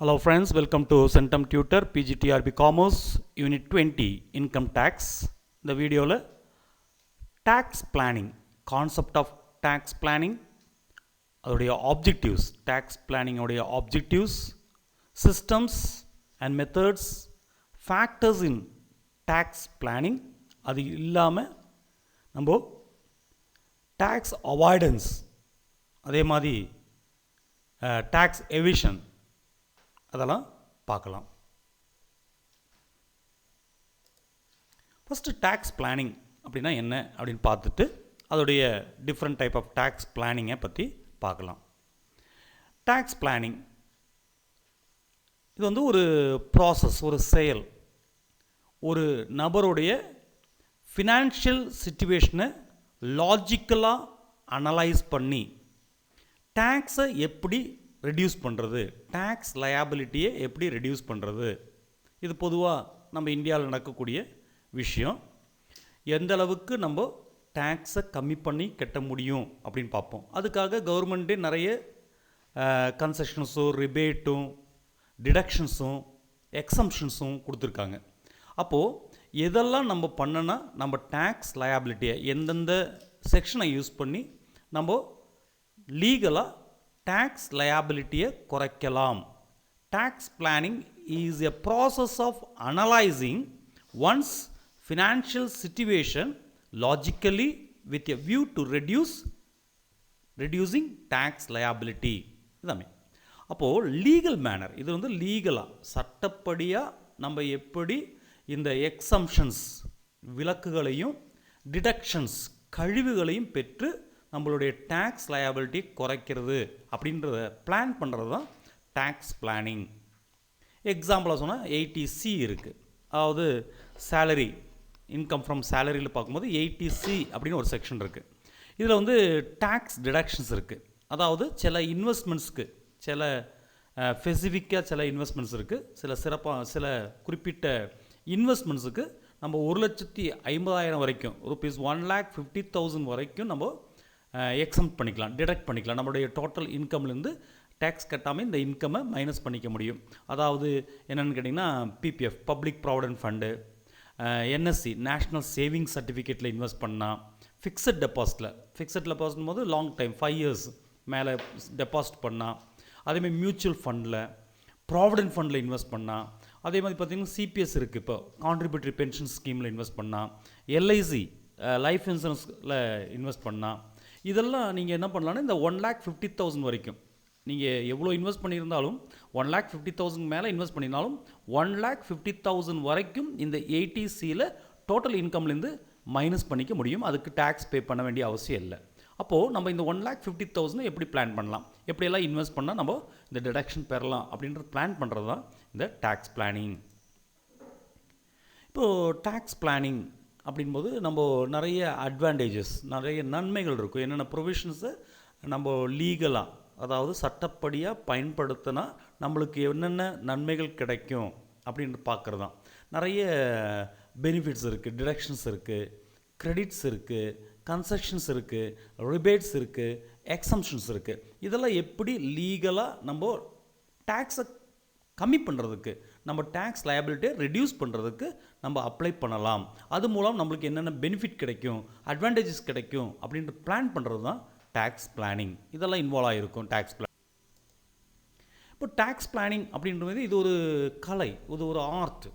Hello friends, welcome to Centum Tutor PGTRB Commerce Unit 20 Income Tax. இந்த வீடியோவில் tax planning, concept of tax planning, அதோடைய objectives, tax planning உடைய objectives, systems and methods, factors in tax planning, அது இல்லாமல் நம்ம tax avoidance, அதே மாதிரி tax evasion அதெல்லாம் பார்க்கலாம். ஃபஸ்ட்டு டேக்ஸ் பிளானிங் அப்படின்னா என்ன அப்படின்னு பார்த்துட்டு அதோடைய டிஃப்ரெண்ட் டைப் ஆஃப் டேக்ஸ் பிளானிங்கை பற்றி பார்க்கலாம். டேக்ஸ் பிளானிங் இது வந்து ஒரு ப்ராசஸ், ஒரு செயல். ஒரு நபருடைய ஃபினான்ஷியல் சிச்சுவேஷனை லாஜிக்கலாக அனலைஸ் பண்ணி டேக்ஸை எப்படி ரெடியூஸ் பண்ணுறது, டேக்ஸ் லயபிலிட்டியை எப்படி ரெடியூஸ் பண்ணுறது, இது பொதுவாக நம்ம இந்தியாவில் நடக்கக்கூடிய விஷயம். எந்த அளவுக்கு நம்ம டேக்ஸை கம்மி பண்ணி கட்ட முடியும் அப்படின்னு பார்ப்போம். அதுக்காக கவர்மெண்ட்டே நிறைய கன்செஷன்ஸும் ரிபேட்டும் டிடக்ஷன்ஸும் எக்ஸம்ஷன்ஸும் கொடுத்துருக்காங்க. அப்போது எதெல்லாம் நம்ம பண்ணனா நம்ம டேக்ஸ் லயபிலிட்டியை எந்தெந்த செக்ஷனை யூஸ் பண்ணி நம்ம லீகலாக tax liability-யை குறைக்கலாம். Tax planning is a process of analyzing one's financial situation logically with a view to reducing tax liability. இதுதாமே. அப்போது லீகல் மேனர், இது வந்து லீகலாக சட்டப்படியாக நம்ம எப்படி இந்த எக்ஸம்ஷன்ஸ் விலக்குகளையும் டிடக்ஷன்ஸ் கழிவுகளையும் பெற்று நம்மளுடைய டேக்ஸ் லயபிலிட்டி குறைக்கிறது அப்படின்றத பிளான் பண்ணுறது தான் டேக்ஸ் பிளானிங். எக்ஸாம்பிளாக சொன்னால் 80C இருக்குது. அதாவது சேலரி, இன்கம் ஃப்ரம் சேலரியில் பார்க்கும்போது 80C அப்படின்னு ஒரு செக்ஷன் இருக்குது. இதில் வந்து டேக்ஸ் டிடக்ஷன்ஸ் இருக்குது. அதாவது சில இன்வெஸ்ட்மெண்ட்ஸ்க்கு சில ஸ்பெசிஃபிக்காக சில இன்வெஸ்ட்மெண்ட்ஸ் இருக்குது. சில குறிப்பிட்ட இன்வெஸ்ட்மெண்ட்ஸுக்கு நம்ம 1,50,000 வரைக்கும் ருபீஸ் 1,50,000 வரைக்கும் நம்ம எக்ஸம்ட் பண்ணிக்கலாம், டிடக்ட் பண்ணிக்கலாம். நம்மளுடைய டோட்டல் இன்கம்லேருந்து டேக்ஸ் கட்டாமல் இந்த இன்கம்மை மைனஸ் பண்ணிக்க முடியும். அதாவது என்னென்னு கேட்டிங்கன்னா PPF, public provident fund, NSC, national savings சர்டிஃபிகேட்டில் இன்வெஸ்ட் பண்ணால், ஃபிக்ஸட் டெபாசிட் போது லாங் டைம் 5 years மேலே டெபாசிட் பண்ணால், அதேமாதிரி மியூச்சுவல் ஃபண்டில், ப்ராவிடென்ட் ஃபண்டில் இன்வெஸ்ட் பண்ணால், அதே மாதிரி பார்த்திங்கன்னா சிபிஎஸ் இருக்குது, இப்போ கான்ட்ரிபியூட்டரி பென்ஷன் ஸ்கீமில் இன்வெஸ்ட் பண்ணால், எல்ஐசி லைஃப் இன்சூரன்ஸில் இன்வெஸ்ட் பண்ணால், இதெல்லாம் நீங்கள் என்ன பண்ணலான்னா இந்த 1,50,000 வரைக்கும் நீங்கள் எவ்வளோ இன்வெஸ்ட் பண்ணியிருந்தாலும் 1,50,000 மேலே இன்வெஸ்ட் பண்ணியிருந்தாலும் 1,50,000 வரைக்கும் இந்த 80Cயில் டோட்டல் இன்கம்லேருந்து மைனஸ் பண்ணிக்க முடியும். அதுக்கு டேக்ஸ் பே பண்ண வேண்டிய அவசியம் இல்லை. அப்போது நம்ம இந்த 1,50,000 எப்படி பிளான் பண்ணலாம், எப்படியெல்லாம் இன்வெஸ்ட் பண்ணால் நம்ம இந்த டிடக்ஷன் பெறலாம் அப்படின்றது பிளான் பண்ணுறது தான் இந்த டேக்ஸ் பிளானிங். இப்போது டேக்ஸ் பிளானிங் அப்படின்போது நம்ம நிறைய அட்வான்டேஜஸ், நிறைய நன்மைகள் இருக்கும். என்னென்ன ப்ரொவிஷன்ஸை நம்ம லீகலாக, அதாவது சட்டப்படியாக பயன்படுத்தினா நம்மளுக்கு என்னென்ன நன்மைகள் கிடைக்கும் அப்படின்னு பார்க்குறது தான். நிறைய பெனிஃபிட்ஸ் இருக்குது, டிடக்ஷன்ஸ் இருக்குது, கிரெடிட்ஸ் இருக்குது, கன்செஷன்ஸ் இருக்குது, ரிபேட்ஸ் இருக்குது, எக்ஸம்ஷன்ஸ் இருக்குது. இதெல்லாம் எப்படி லீகலாக நம்ம டேக்ஸை கம்மி பண்ணுறதுக்கு, நம்ம டேக்ஸ் லயபிலிட்டியை ரெடியூஸ் பண்ணுறதுக்கு நம்ம அப்ளை பண்ணலாம். அது மூலம் நம்மளுக்கு என்னென்ன பெனிஃபிட் கிடைக்கும், அட்வான்டேஜஸ் கிடைக்கும் அப்படின்ற பிளான் பண்ணுறது தான் டேக்ஸ் பிளானிங். இதெல்லாம் இன்வால்வ் ஆகிருக்கும் டேக்ஸ் பிளான். இப்போ டேக்ஸ் பிளானிங் அப்படின்றது இது ஒரு கலை, இது ஒரு ஆர்ட்.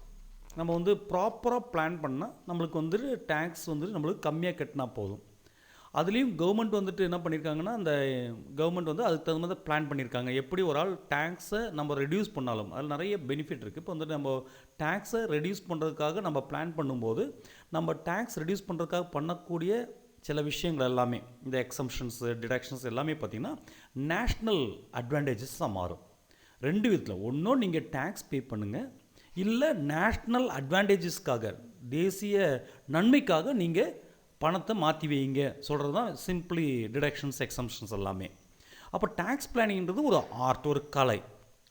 நம்ம வந்து ப்ராப்பராக பிளான் பண்ணால் நம்மளுக்கு வந்துட்டு டேக்ஸ் வந்துட்டு நம்மளுக்கு கம்மியாக கட்டினா போதும். அதுலேயும் கவர்மெண்ட் வந்துட்டு என்ன பண்ணியிருக்காங்கன்னா, அந்த கவர்மெண்ட் வந்து அதுக்கு தகுந்த மாதிரி பிளான் பண்ணியிருக்காங்க. எப்படி ஒரு ஆள் டேக்ஸை நம்ம ரெடியூஸ் பண்ணாலும் அதில் நிறைய பெனிஃபிட் இருக்குது. இப்போ வந்துட்டு நம்ம டேக்ஸை ரெடியூஸ் பண்ணுறதுக்காக நம்ம பிளான் பண்ணும்போது நம்ம டேக்ஸ் ரெடியூஸ் பண்ணுறதுக்காக பண்ணக்கூடிய சில விஷயங்கள் எல்லாமே, இந்த எக்ஸம்ஷன்ஸு டிடக்ஷன்ஸ் எல்லாமே பார்த்திங்கன்னா நேஷ்னல் அட்வான்டேஜஸாக மாறும். 2 விதத்தில். ஒன்றும் நீங்கள் டேக்ஸ் பே பண்ணுங்கள், இல்லை நேஷ்னல் அட்வான்டேஜஸ்க்காக, தேசிய நன்மைக்காக நீங்கள் பணத்தை மாற்றி வைங்க சொல்கிறது தான் சிம்பிளி டிடக்ஷன்ஸ் எக்ஸம்ஷன்ஸ் எல்லாமே. அப்போ டேக்ஸ் பிளானிங்கிறது ஒரு ஆர்ட், ஒரு கலை.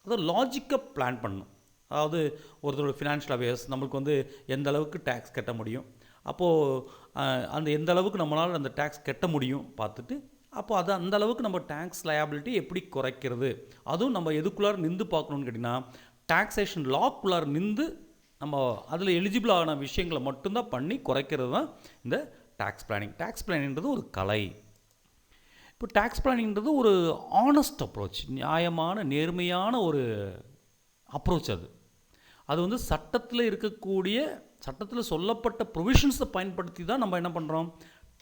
அதை லாஜிக்காக பிளான் பண்ணணும். அதாவது ஒருத்தரோட ஃபினான்ஷியல் அவேர்ஸ் நம்மளுக்கு வந்து எந்த அளவுக்கு டேக்ஸ் கட்ட முடியும், அப்போது அந்த எந்த அளவுக்கு நம்மளால் அந்த டேக்ஸ் கட்ட முடியும் பார்த்துட்டு அப்போ அது அந்த அளவுக்கு நம்ம டேக்ஸ் லயபிலிட்டி எப்படி குறைக்கிறது, அதுவும் நம்ம எதுக்குள்ளார நின்று பார்க்கணுன்னு கேட்டிங்கன்னா டாக்ஸேஷன் லாக்குள்ளார நின்று நம்ம அதில் எலிஜிபிள் ஆன விஷயங்களை மட்டும்தான் பண்ணி குறைக்கிறது தான் இந்த டேக்ஸ் பிளானிங். டேக்ஸ் பிளானிங்கிறது ஒரு கலை. இப்போ டேக்ஸ் பிளானிங்கிறது ஒரு ஆனஸ்ட் அப்ரோச், நியாயமான நேர்மையான ஒரு அப்ரோச். அது வந்து சட்டத்தில் இருக்கக்கூடிய சட்டத்தில் சொல்லப்பட்ட ப்ரொவிஷன்ஸை பயன்படுத்தி தான் நம்ம என்ன பண்ணுறோம்,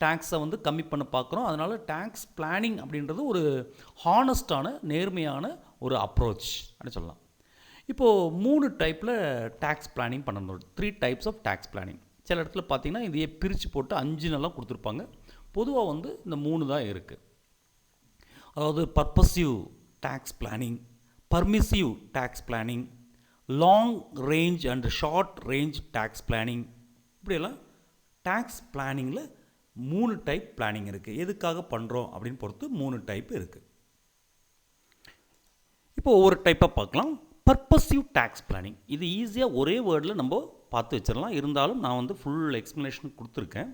டேக்ஸை வந்து கம்மி பண்ண பார்க்குறோம். அதனால் டேக்ஸ் பிளானிங் அப்படின்றது ஒரு ஹானஸ்டான நேர்மையான ஒரு அப்ரோச் அப்படின்னு சொல்லலாம். இப்போது 3 டைப்பில் டேக்ஸ் பிளானிங் பண்ணணும். 3 டைப்ஸ் ஆஃப் டேக்ஸ் பிளானிங். சில இடத்துல பார்த்திங்கன்னா இதையே பிரித்து போட்டு 5 நல்லா கொடுத்துருப்பாங்க. பொதுவாக வந்து இந்த 3 தான் இருக்குது. அதாவது purposive tax planning, permissive tax planning, long range and short range tax planning. இப்படியெல்லாம் டேக்ஸ் பிளானிங்கில் 3 டைப் பிளானிங் இருக்குது. எதுக்காக பண்ணுறோம் அப்படின்னு பொறுத்து 3 டைப் இருக்குது. இப்போ ஒவ்வொரு டைப்பாக பார்க்கலாம். பர்பஸிவ் டேக்ஸ் பிளானிங், இது ஈஸியாக ஒரே வேர்டில் நம்ம பார்த்து வச்சிடலாம். இருந்தாலும் நான் வந்து ஃபுல் எக்ஸ்ப்ளனேஷன் கொடுத்துருக்கேன்.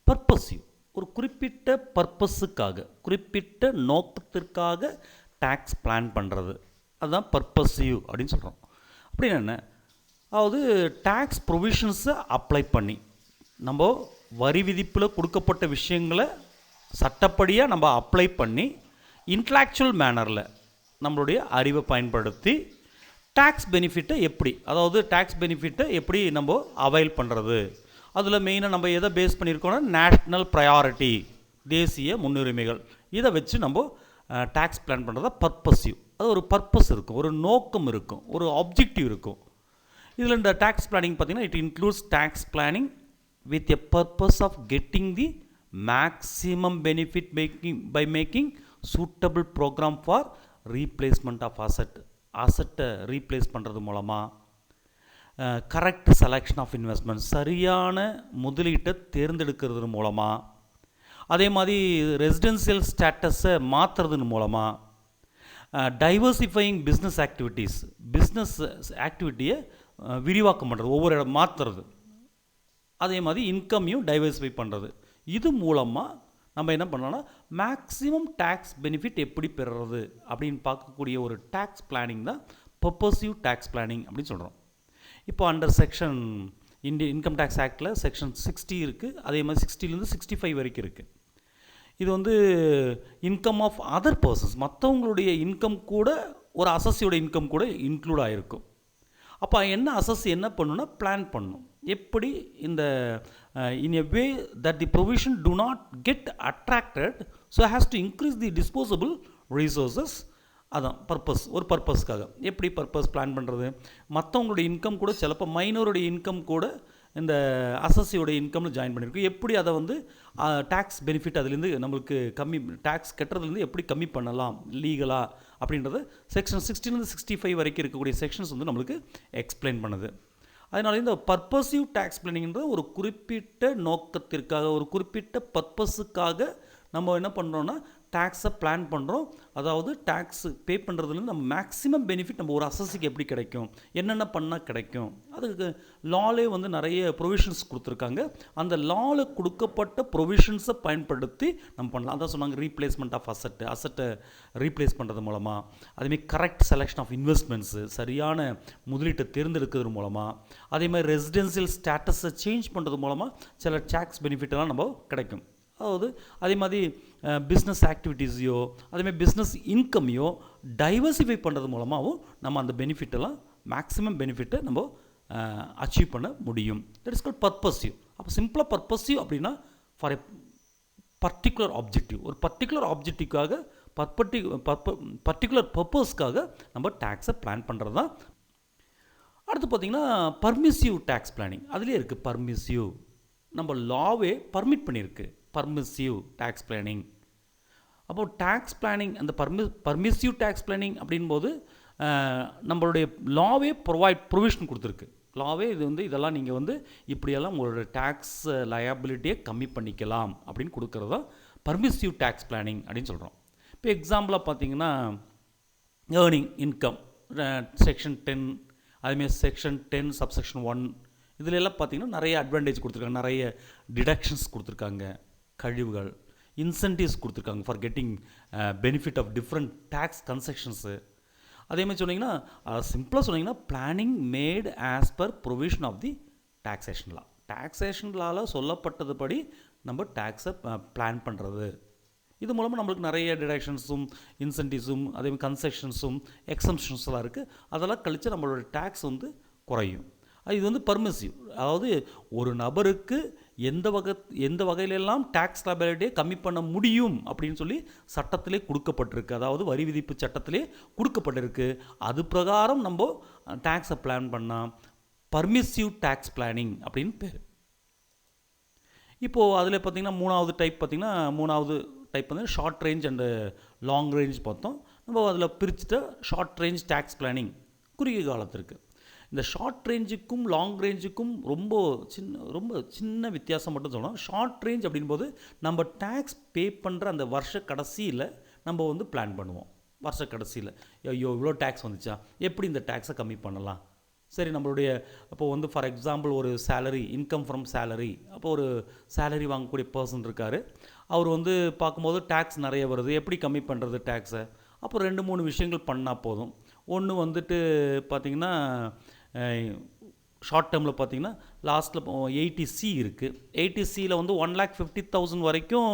பர்பஸிவ், ஒரு குறிப்பிட்ட பர்பஸுக்காக குறிப்பிட்ட நோக்கத்திற்காக டேக்ஸ் பிளான் பண்ணுறது, அதுதான் பர்பஸிவ் அப்படின்னு சொல்கிறோம். அப்படின்னு என்ன, அதாவது டேக்ஸ் ப்ரொவிஷன்ஸை அப்ளை பண்ணி நம்ம வரி விதிப்பில் கொடுக்கப்பட்ட விஷயங்களை சட்டப்படியாக நம்ம அப்ளை பண்ணி இன்டலெக்சுவல் மேனரில் நம்மளுடைய அறிவை பயன்படுத்தி டேக்ஸ் பெனிஃபிட்டை எப்படி, அதாவது டேக்ஸ் பெனிஃபிட்டை எப்படி நம்ம அவைல் பண்ணுறது. அதில் மெயினாக நம்ம எதை பேஸ் பண்ணியிருக்கோம்னா நேஷ்னல் ப்ரையாரிட்டி, தேசிய முன்னுரிமைகள், இதை வச்சு நம்ம டேக்ஸ் பிளான் பண்ணுறதா பர்பஸிவ். அது ஒரு பர்பஸ் இருக்கும், ஒரு நோக்கம் இருக்கும், ஒரு ஆப்ஜெக்டிவ் இருக்கும். இதில் இந்த டேக்ஸ் பிளானிங் பார்த்திங்கன்னா it includes tax planning with a purpose of getting the maximum benefit by making suitable program for replacement of asset replace பண்ணுறது மூலமாக, கரெக்ட் செலெக்ஷன் ஆஃப் இன்வெஸ்ட்மெண்ட், சரியான முதலீட்டை தேர்ந்தெடுக்கிறது மூலமாக, அதே மாதிரி ரெசிடென்சியல் ஸ்டேட்டஸை மாற்றுறதுன்னு மூலமாக, டைவர்சிஃபையிங் பிஸ்னஸ் ஆக்டிவிட்டீஸ், பிஸ்னஸ் ஆக்டிவிட்டியை விரிவாக்கம் பண்ணுறது, ஒவ்வொரு இடம் மாற்றுறது, அதே மாதிரி இன்கமையும் டைவர்சிஃபை பண்ணுறது. இது மூலமாக நம்ம என்ன பண்ணோன்னா மேக்ஸிமம் டேக்ஸ் பெனிஃபிட் எப்படி பெறுறது அப்படின்னு பார்க்கக்கூடிய ஒரு டேக்ஸ் பிளானிங் தான் பர்பஸிவ் டேக்ஸ் பிளானிங் அப்படின்னு சொல்கிறோம். இப்போ அண்டர் செக்ஷன் இன்கம் டேக்ஸ் ஆக்டில் செக்ஷன் 60 இருக்குது. அதே மாதிரி 60லேருந்து 65 வரைக்கும் இருக்குது. இது வந்து இன்கம் ஆஃப் அதர் பர்சன்ஸ், மற்றவங்களுடைய இன்கம் கூட ஒரு அசஸியோட இன்கம் கூட இன்க்ளூட் ஆகிருக்கும். அப்போ என்ன அசஸ் என்ன பண்ணணுன்னா பிளான் பண்ணணும், எப்படி இந்த in a way that the provision do not get attracted so has to increase the disposable resources. அதான் பர்பஸ், ஒரு பர்பஸ்க்காக எப்படி பர்பஸ் பிளான் பண்ணுறது. மற்றவங்களுடைய இன்கம் கூட சிலப்போ மைனருடைய இன்கம் கூட இந்த அசஸியோட இன்கம்னு ஜாயின் பண்ணியிருக்கோம். எப்படி அதை வந்து டேக்ஸ் பெனிஃபிட் அதுலேருந்து நம்மளுக்கு கம்மி, டேக்ஸ் கட்டுறதுலேருந்து எப்படி கம்மி பண்ணலாம் லீகலாக அப்படின்றத செக்ஷன் 60லேருந்து 65 வரைக்கும் இருக்கக்கூடிய செக்ஷன்ஸ் வந்து நம்மளுக்கு எக்ஸ்பிளைன் பண்ணுது. அதனால் இந்த பர்பஸிவ் டேக்ஸ் பிளானிங்கிறது ஒரு குறிப்பிட்ட நோக்கத்திற்காக, ஒரு குறிப்பிட்ட பர்பஸுக்காக நம்ம என்ன பண்ணுறோன்னா டேக்ஸை பிளான் பண்ணுறோம். அதாவது டேக்ஸ் பே பண்ணுறதுலேருந்து நம்ம மேக்ஸிமம் பெனிஃபிட் நம்ம ஒரு அசஸுக்கு எப்படி கிடைக்கும், என்னென்ன பண்ணால் கிடைக்கும், அதுக்கு லாலே வந்து நிறைய ப்ரொவிஷன்ஸ் கொடுத்துருக்காங்க. அந்த லாவில் கொடுக்கப்பட்ட ப்ரொவிஷன்ஸை பயன்படுத்தி நம்ம பண்ணலாம். அதான் சொன்னாங்க ரீப்ளேஸ்மெண்ட் ஆஃப் அசட்டை ரீப்ளேஸ் பண்ணுறது மூலமாக, அதேமாதிரி கரெக்ட் செலெக்ஷன் ஆஃப் இன்வெஸ்ட்மெண்ட்ஸு, சரியான முதலீட்டை தேர்ந்தெடுக்கிறது மூலமாக, அதே மாதிரி ரெசிடென்சியல் ஸ்டேட்டஸை சேஞ்ச் பண்ணுறது மூலமாக சில டேக்ஸ் பெனிஃபிட்டெல்லாம் நம்ம கிடைக்கும். அதாவது அதே மாதிரி பிஸ்னஸ் ஆக்டிவிட்டீஸையோ அதேமாதிரி பிஸ்னஸ் இன்கமையோ டைவர்சிஃபை பண்ணுறது மூலமாகவும் நம்ம அந்த பெனிஃபிட்டெல்லாம் மேக்ஸிமம் பெனிஃபிட்டை நம்ம அச்சீவ் பண்ண முடியும். That is called purposive. அப்போ சிம்பிளாக பர்பஸிவ் அப்படின்னா ஃபார் எ பர்டிகுலர் ஆப்ஜெக்டிவ், ஒரு பர்டிகுலர் ஆப்ஜெக்டிவ்காக பர்டிகுலர் பர்பஸ்க்காக நம்ம டேக்ஸை பிளான் பண்ணுறது தான். அடுத்து பார்த்திங்கன்னா பர்மிசிவ் டேக்ஸ் பிளானிங். அதுலேயே இருக்குது பர்மிசிவ், நம்ம லாவே பர்மிட் பண்ணியிருக்கு பர்மிசிவ் டேக்ஸ் பிளானிங். அப்போது டேக்ஸ் பிளானிங் அந்த பர்மிசிவ் டேக்ஸ் பிளானிங் அப்படின்போது நம்மளுடைய லாவே ப்ரொவிஷன் கொடுத்துருக்கு. லாவே இது வந்து இதெல்லாம் நீங்கள் வந்து இப்படியெல்லாம் உங்களோட டேக்ஸ் லயபிலிட்டியை கம்மி பண்ணிக்கலாம் அப்படின்னு கொடுக்குறது தான் பர்மிசிவ் டேக்ஸ் பிளானிங் அப்படின்னு சொல்கிறோம். இப்போ எக்ஸாம்பிளாக பார்த்தீங்கன்னா ஏர்னிங் இன்கம் செக்ஷன் 10, அதுமாரி செக்ஷன் 10 சப்செக்ஷன் 1 இதில் எல்லாம் பார்த்திங்கன்னா நிறைய அட்வான்டேஜ் கொடுத்துருக்காங்க, நிறைய டிடக்ஷன்ஸ் கொடுத்துருக்காங்க. கழிவுகள் இன்சென்டிவ்ஸ் கொடுத்துருக்காங்க for getting benefit of different tax concessions. அதேமாதிரி சொன்னீங்கன்னா சிம்பிளாக சொன்னீங்கன்னா planning made as per provision of the taxation law. Taxation லாவில் சொல்லப்பட்டதுபடி நம்ம டேக்ஸை பிளான் பண்ணுறது. இது மூலமாக நம்மளுக்கு நிறைய டிடக்ஷன்ஸும் இன்சென்டிவ்ஸும் அதேமாதிரி கன்செஷன்ஸும் எக்ஸம்ஷன்ஸ்லாம் இருக்குது. அதெல்லாம் கழித்து நம்மளோட டேக்ஸ் வந்து குறையும். இது வந்து பர்மிசிவ். அதாவது ஒரு நபருக்கு எந்த வகையிலெல்லாம் டேக்ஸ் லைபிலிட்டியை கம்மி பண்ண முடியும் அப்படின்னு சொல்லி சட்டத்திலே கொடுக்கப்பட்டிருக்கு. அதாவது வரி விதிப்பு சட்டத்திலே கொடுக்கப்பட்டிருக்கு. அது பிரகாரம் நம்ம டேக்ஸை பிளான் பண்ணால் பர்மிசிவ் டேக்ஸ் பிளானிங் அப்படின்னு பேர். இப்போது அதில் பார்த்திங்கன்னா மூணாவது டைப் வந்து short range and long range பார்த்தோம். நம்ம அதில் பிரிச்சுட்டு ஷார்ட் ரேஞ்ச் டேக்ஸ் பிளானிங் குறுகிய காலத்திற்கு. இந்த ஷார்ட் ரேஞ்சுக்கும் லாங் ரேஞ்சுக்கும் ரொம்ப சின்ன வித்தியாசம் மட்டும் சொல்லணும். ஷார்ட் ரேஞ்ச் அப்படின்போது நம்ம டேக்ஸ் பே பண்ணுற அந்த வருஷ கடைசியில் நம்ம வந்து பிளான் பண்ணுவோம். வருஷ கடைசியில் ஐயோ இவ்வளோ டேக்ஸ் வந்துச்சா, எப்படி இந்த டேக்ஸை கம்மி பண்ணலாம். சரி, நம்மளுடைய அப்போது வந்து ஃபார் எக்ஸாம்பிள் ஒரு சேலரி, இன்கம் ஃப்ரம் சேலரி, அப்போ ஒரு சேலரி வாங்கக்கூடிய பர்சன் இருக்கார். அவர் வந்து பார்க்கும்போது டேக்ஸ் நிறைய வருது, எப்படி கம்மி பண்ணுறது டேக்ஸை. அப்போ 2-3 விஷயங்கள் பண்ணால் போதும். ஒன்று வந்துட்டு பார்த்திங்கன்னா ஷார்ட் டேர்மில் பார்த்திங்கன்னா லாஸ்ட்டில் 80C இருக்குது. 80Cயில் வந்து 1,50,000 வரைக்கும்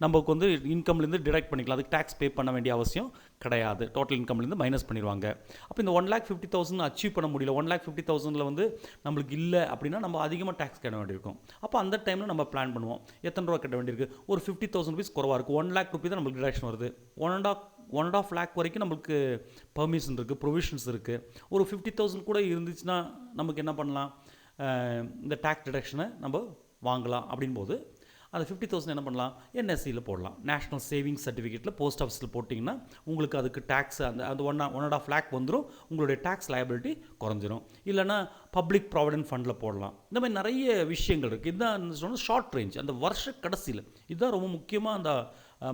நமக்கு வந்து இன்கம்லேருந்து டிடக்ட் பண்ணிக்கலாம். அதுக்கு டேக்ஸ் பே பண்ண வேண்டிய அவசியம் கிடையாது. டோட்டல் இன்கம்லேருந்து மைனஸ் பண்ணிடுவாங்க. அப்போ இந்த 1,50,000 அச்சீவ் பண்ண முடியல, 1,50,000 வந்து நம்மளுக்கு இல்லை அப்படின்னா நம்ம அதிகமாக டேக்ஸ் கட்ட வேண்டியிருக்கும். அப்போ அந்த டைமில் நம்ம பிளான் பண்ணுவோம், எத்தனை ரூபா கட்ட வேண்டியிருக்கு. ஒரு 50,000 ருபீஸ் குறவாக இருக்குது, 1,00,000 ருபீஸ் தான் நம்மளுக்கு டிடக்ஷன் வருது. 1.5 lakh வரைக்கும் நம்மளுக்கு பர்மிஷன் இருக்குது, ப்ரொவிஷன்ஸ் இருக்குது. ஒரு 50,000 கூட இருந்துச்சுன்னா நமக்கு என்ன பண்ணலாம், இந்த டேக்ஸ் டிடக்ஷனை நம்ம வாங்கலாம். அப்படின்போது அந்த 50,000 என்ன பண்ணலாம், என்எஸ்சியில் போடலாம். நேஷ்னல் சேவிங்ஸ் சர்டிஃபிகேட்டில் போஸ்ட் ஆஃபீஸில் போட்டிங்கன்னா உங்களுக்கு அதுக்கு டேக்ஸ் அந்த 1.5 lakh வந்துடும். உங்களுடைய டேக்ஸ் லைபிலிட்டி குறைஞ்சிரும். இல்லைனா பப்ளிக் ப்ராவிடென்ட் ஃபண்டில் போடலாம். இந்த மாதிரி நிறைய விஷயங்கள் இருக்குது. இதுதான் சொன்னால் ஷார்ட் ரேஞ்ச், அந்த வருஷ கடைசியில். இதுதான் ரொம்ப முக்கியமாக அந்த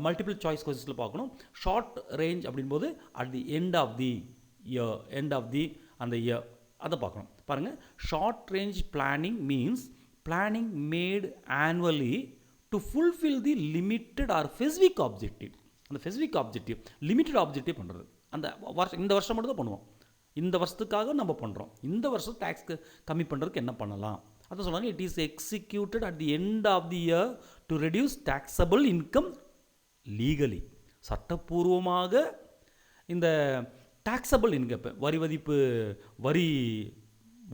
மல்டிபிள் சாய்ஸ் கொஸ்டின்ஸில் பார்க்கணும். ஷார்ட் ரேஞ்ச் அப்படின்போது at the end of the year அதை பார்க்கணும். பாருங்கள், short range planning means planning made annually to fulfil the limited or specific objective. அந்த ஸ்பெசிஃபிக் ஆப்ஜெக்டிவ், லிமிட்டட் ஆப்ஜெக்டிவ் பண்ணுறது அந்த இந்த வருஷம் மட்டும் தான் பண்ணுவோம். இந்த வருஷத்துக்காக நம்ம பண்ணுறோம். இந்த வருஷம் டேக்ஸ்க்கு கம்மி பண்ணுறதுக்கு என்ன பண்ணலாம் அதை சொல்கிறாங்க. It is executed at the end of the year to reduce taxable income legally. சட்டப்பூர்வமாக இந்த டாக்ஸபிள் இன்கம் வரி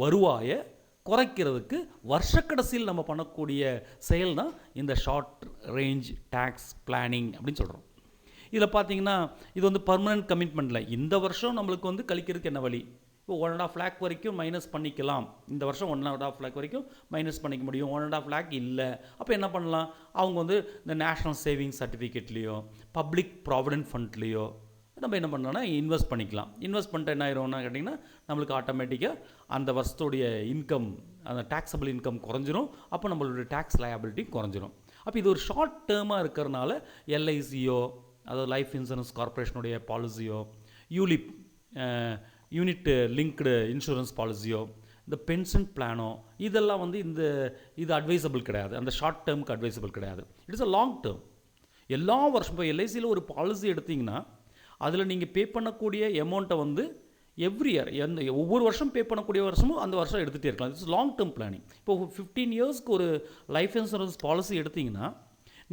வருவாயை குறைக்கிறதுக்கு வருஷக்கடைசியில் நம்ம பண்ணக்கூடிய செயல் தான் இந்த ஷார்ட் ரேஞ்ச் டேக்ஸ் பிளானிங் அப்படின்னு சொல்கிறோம். இதில் பார்த்தீங்கன்னா இது வந்து பர்மனெண்ட் கமிட்மெண்ட்டில் இந்த வருஷம் நம்மளுக்கு வந்து கழிக்கிறதுக்கு என்ன வழி. இப்போ 1.5 lakh வரைக்கும் மைனஸ் பண்ணிக்கலாம். இந்த வருஷம் 1.5 lakh வரைக்கும் மைனஸ் பண்ணிக்க முடியும். 1.5 lakh இல்லை, அப்போ என்ன பண்ணலாம், அவங்க வந்து இந்த நேஷ்னல் சேவிங்ஸ் சர்டிஃபிகேட்லேயோ பப்ளிக் ப்ராவிடென்ட் ஃபண்ட்லேயோ நம்ம என்ன பண்ணலாம்னா இன்வெஸ்ட் பண்ணிக்கலாம். இன்வெஸ்ட் பண்ணிட்டு என்ன ஆயிரும்னா கேட்டிங்கன்னா நம்மளுக்கு ஆட்டோமேட்டிக்காக அந்த வருஷத்துடைய இன்கம், அந்த டாக்ஸபிள் இன்கம் குறைஞ்சிரும். அப்போ நம்மளுடைய டேக்ஸ் லயபிலிட்டி குறைஞ்சிரும். அப்போ இது ஒரு ஷார்ட் டேர்மாக இருக்கிறனால எல்ஐசியோ, அதாவது லைஃப் இன்சூரன்ஸ் கார்பரேஷனுடைய பாலிசியோ, யூலிப் யூனிட் லிங்க்டு இன்சூரன்ஸ் பாலிசியோ, இந்த பென்ஷன் பிளானோ, இதெல்லாம் வந்து இது அட்வைசபிள் கிடையாது. அந்த ஷார்ட் டேர்முக்கு அட்வைசபிள் கிடையாது. It's a long term. எல்லா வருஷம் இப்போ எல்ஐசியில் ஒரு பாலிசி எடுத்திங்கன்னா அதில் நீங்கள் பே பண்ணக்கூடிய அமௌண்ட்டை வந்து எவ்ரி இயர் ஒவ்வொரு வருஷம் பே பண்ணக்கூடிய வருஷமும் அந்த வருஷம் எடுத்துகிட்டே இருக்கலாம். It's long term planning. இப்போ 15 இயர்ஸ்க்கு ஒரு லைஃப் இன்சூரன்ஸ் பாலிசி எடுத்திங்கன்னா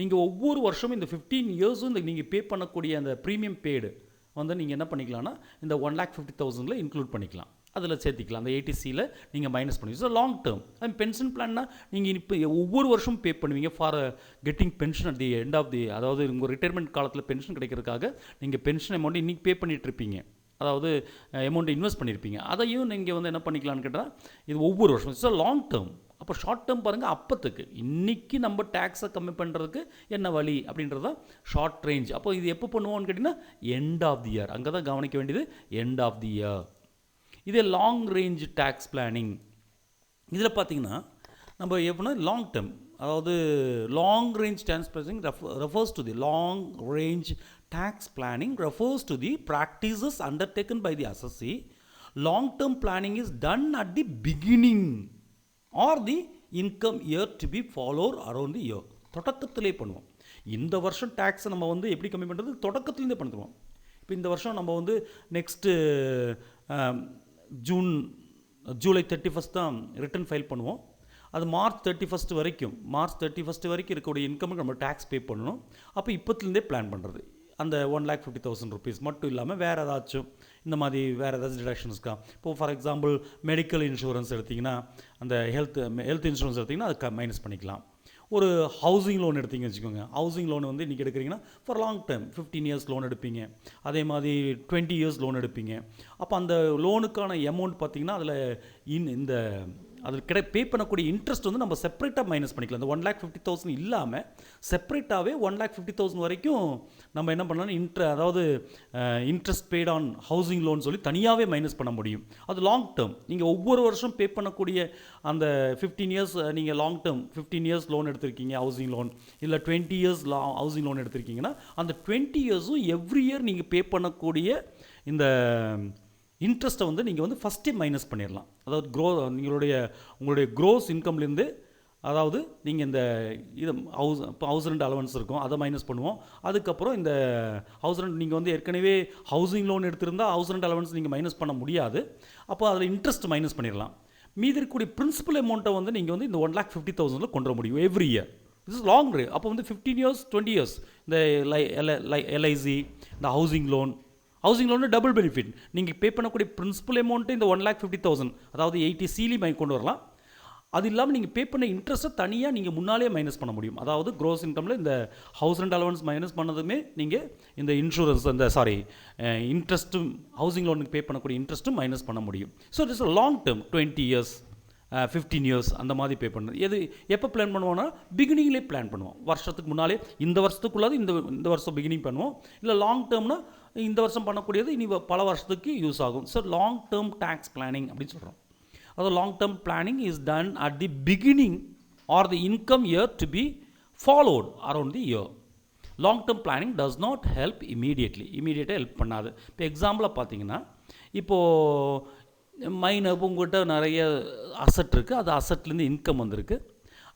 நீங்கள் ஒவ்வொரு வருஷமும் இந்த 15 இயர்ஸும் இந்த நீங்கள் பே பண்ணக்கூடிய அந்த ப்ரீமியம் பேடு வந்து நீங்கள் என்ன பண்ணிக்கலாம்னா இந்த 1,50,000 இன்க்ளூட் பண்ணிக்கலாம். அதில் சேர்த்திக்கலாம். அந்த 80Cயில் நீங்கள் மைனஸ் பண்ணுவீங்க. So long term. அது பென்ஷன் பிளான்னா நீங்கள் இப்போ ஒவ்வொரு வருஷம் பே பண்ணுவீங்க for getting pension at the end of the, அதாவது உங்கள் ரிட்டையர்மெண்ட் காலத்தில் பென்ஷன் கிடைக்கிறதுக்காக நீங்கள் பென்ஷன் அமௌண்ட் இன்றைக்கி பே பண்ணிகிட்ருப்பீங்க. அதாவது அமௌண்ட்டை இன்வெஸ்ட் பண்ணியிருப்பீங்க. அதையும் நீங்கள் வந்து என்ன பண்ணிக்கலான்னு கேட்டால் இது ஒவ்வொரு வருஷம். It's long term. அப்போ ஷார்ட் டேர்ம் பாருங்கள், அப்போத்துக்கு இன்றைக்கி நம்ம டேக்ஸை கம்மி பண்ணுறதுக்கு என்ன வழி அப்படின்றது தான் ஷார்ட் ரேஞ்ச். அப்போ இது எப்போ பண்ணுவோம்னு கேட்டிங்கன்னா எண்ட் ஆஃப் தி இயர். அங்கே தான் கவனிக்க வேண்டியது, எண்ட் ஆஃப் தி இயர். இதே லாங் ரேஞ்ச் டேக்ஸ் பிளானிங். இதில் பார்த்திங்கன்னா நம்ம எப்படின்னா லாங் டேர்ம், அதாவது long range tax planning refers to the long range tax planning refers to the practices undertaken by the assessee. Long term planning is done at the beginning or the income year to be followed around the year. தொடக்கத்திலே பண்ணுவோம். இந்த வருஷம் டேக்ஸை நம்ம வந்து எப்படி கம்மி பண்ணுறது, தொடக்கத்துலேருந்தே பண்ணிடுவோம். இப்போ இந்த வருஷம் நம்ம வந்து நெக்ஸ்ட்டு ஜூலை 31 தான் ரிட்டர்ன் ஃபைல் பண்ணுவோம். அது மார்ச் 31 வரைக்கும் இருக்கக்கூடிய இன்கமுக்கு நம்ம டேக்ஸ் பே பண்ணணும். அப்போ இப்போத்துலேருந்தே பிளான் பண்ணுறது. அந்த 1,50,000 rupees மட்டும் இல்லாமல் வேறு ஏதாச்சும் இந்த மாதிரி வேறு ஏதாச்சும் டிடக்ஷன்ஸ்க்கா, இப்போது ஃபார் எக்ஸாம்பிள் மெடிக்கல் இன்சூரன்ஸ் எடுத்திங்கன்னா, அந்த ஹெல்த் இன்சூரன்ஸ் எடுத்திங்கன்னா அது மைனஸ் பண்ணிக்கலாம். ஒரு ஹவுசிங் லோன் எடுத்திங்க வச்சுக்கோங்க. ஹவுசிங் லோன் வந்து இன்றைக்கி எடுக்கிறீங்கன்னா for long time 15 years loan எடுப்பீங்க. அதே மாதிரி 20 years லோன் எடுப்பீங்க. அப்போ அந்த லோனுக்கான அமௌண்ட் பார்த்திங்கன்னா அதில் பே பண்ணக்கூடிய இன்ட்ரெஸ்ட் வந்து நம்ம செப்பரேட்டாக மைனஸ் பண்ணிக்கலாம். அந்த 1,50,000 இல்லாமல் செப்பரேட்டாகவே 1,50,000 வரைக்கும் நம்ம என்ன பண்ணலாம், அதாவது interest paid on housing loan சொல்லி தனியாகவே மைனஸ் பண்ண முடியும். அது லாங் டேர்ம். நீங்கள் ஒவ்வொரு வருஷம் பே பண்ணக்கூடிய அந்த 15 years, நீங்கள் லாங் டேர்ம் 15 years லோன் எடுத்திருக்கீங்க ஹவுசிங் லோன், இல்லை 20 years ஹவுசிங் லோன் எடுத்திருக்கீங்கன்னா அந்த 20 yearsம் எவ்ரி இயர் நீங்கள் பே பண்ணக்கூடிய இந்த இன்ட்ரெஸ்ட்டை வந்து நீங்கள் வந்து ஃபஸ்ட்டே மைனஸ் பண்ணிடலாம். அதாவது உங்களுடைய க்ரோஸ் இன்கம்லேருந்து, அதாவது நீங்கள் இந்த ஹவுஸ் ரெண்ட் அலவன்ஸ் இருக்கும், அதை மைனஸ் பண்ணுவோம். அதுக்கப்புறம் இந்த ஹவுஸ் ரெண்ட் நீங்கள் வந்து ஏற்கனவே ஹவுசிங் லோன் எடுத்திருந்தால் ஹவுஸ் ரெண்ட் அலவன்ஸ் நீங்கள் மைனஸ் பண்ண முடியாது. அப்போ அதில் இன்ட்ரெஸ்ட் மைனஸ் பண்ணிடலாம். மீதி இருக்கக்கூடிய பிரின்சிபல் அமௌண்ட்டை வந்து நீங்கள் வந்து இந்த 1,50,000 கொண்டு வர முடியும் every year. This is long ray. அப்போ வந்து 15 years 20 years இந்த எல்ஐசி, இந்த ஹவுசிங் லோன் டபுள் பெனிஃபிட். நீங்கள் பே பண்ணக்கூடிய பிரின்சிபல் அமௌண்ட்டு இந்த 1,50,000, அதாவது 80 கொண்டு வரலாம். அது இல்லாமல் நீங்கள் பே பண்ண இன்ட்ரெஸ்ட்டை தனியாக நீங்கள் முன்னாலே மைனஸ் பண்ண முடியும். அதாவது க்ரோஸ் இன்கமில் இந்த ஹவுஸ் ரெண்ட் அலவன்ஸ் மைனஸ் பண்ணதுமே நீங்கள் இந்த இன்சூரன்ஸ் இன்ட்ரெஸ்ட்டும் ஹவுசிங் லோனுக்கு பே பண்ணக்கூடிய இன்ட்ரெஸ்ட்டும் மைனஸ் பண்ண முடியும். So it is long term 20 years 15 years அந்த மாதிரி பே பண்ணுறது. எப்போ பிளான் பண்ணுவோம்னா பிகினிங்லேயே பிளான் பண்ணுவோம். வருஷத்துக்கு முன்னாலே இந்த வருஷத்துக்குள்ளாது இந்த வருஷம் பிகினிங் பண்ணுவோம். இல்லை லாங் டேர்ம்னா இந்த வருஷம் பண்ணக்கூடியது இனி பல வருஷத்துக்கு யூஸ் ஆகும். So long term tax planning அப்படின்னு சொல்கிறோம். அதாவது long term planning is done at the beginning or the income year to be followed around the year. Long term planning does not help இமீடியட்டாக ஹெல்ப் பண்ணாது. இப்போ எக்ஸாம்பிளாக பார்த்தீங்கன்னா, இப்போது உங்கள்கிட்ட நிறைய அசட் இருக்குது. அது அசட்லேருந்து இன்கம் வந்திருக்கு.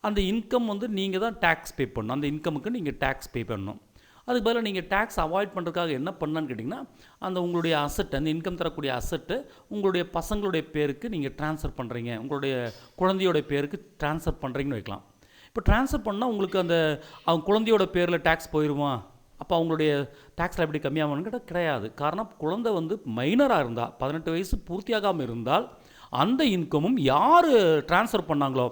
அந்த இன்கம் வந்து நீங்கள் தான் டேக்ஸ் பே பண்ணணும். அந்த இன்கமுக்கு நீங்கள் டேக்ஸ் பே பண்ணணும். அதுக்கு பதிலாக நீங்கள் டேக்ஸ் அவாய்ட் பண்ணுறதுக்காக என்ன பண்ணான்னு கேட்டிங்கன்னா, அந்த உங்களுடைய அசட், அந்த இன்கம் தரக்கூடிய அசட்டு உங்களுடைய பசங்களுடைய பேருக்கு நீங்கள் ட்ரான்ஸ்ஃபர் பண்ணுறீங்க, உங்களுடைய குழந்தையோட பேருக்கு ட்ரான்ஸ்ஃபர் பண்ணுறீங்கன்னு வைக்கலாம். இப்போ ட்ரான்ஸ்ஃபர் பண்ணால் உங்களுக்கு அவங்க குழந்தையோட பேரில் டேக்ஸ் போயிடுமா? அப்போ அவங்களுடைய டேக்ஸில் எப்படி கம்மியாகணும்னு கேட்டால் கிடையாது. காரணம், குழந்தை வந்து மைனராக இருந்தால், 18 வயசு பூர்த்தியாகாமல் இருந்தால் அந்த இன்கமும் யார் ட்ரான்ஸ்ஃபர் பண்ணாங்களோ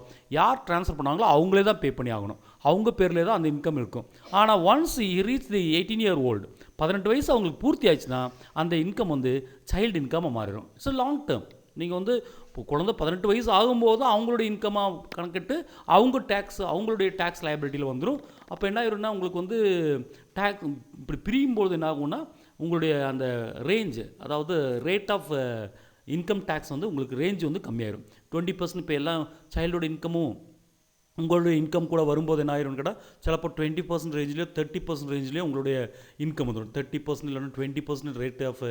அவங்களே தான் பே பண்ணி ஆகணும். அவங்க பேர்லேயே தான் அந்த இன்கம் இருக்கும். ஆனால் once reach the 18 year old, 18 வயசு அவங்களுக்கு பூர்த்தி ஆயிடுச்சுன்னா அந்த இன்கம் வந்து சைல்டு இன்கமாக மாறிடும். It's long term. நீங்கள் வந்து இப்போ குழந்தை 18 வயசு ஆகும்போது அவங்களுடைய இன்கமாக கணக்கிட்டு அவங்களுடைய டேக்ஸ் லைபிலிட்டியில் வந்துடும். அப்போ என்ன ஆயிரும்னா, உங்களுக்கு வந்து இப்படி பிரியும்போது என்ன ஆகும்னா, உங்களுடைய அந்த ரேஞ்சு, அதாவது ரேட் ஆஃப் இன்கம் டேக்ஸ் வந்து உங்களுக்கு ரேஞ்ச் வந்து கம்மியாயிடும். 20% இப்போ எல்லாம் சைல்டோட இன்கமும் உங்களுடைய இன்கம் கூட வரும்போது என்ன ஆயிரும்னு கேட்டால், சிலப்போ 20% ரேஞ்சிலையோ 30% ரேஞ்சிலையோ உங்களுடைய இன்கம் வந்துடும். 30% இல்லைன்னா 20% ரேட் ஆஃப்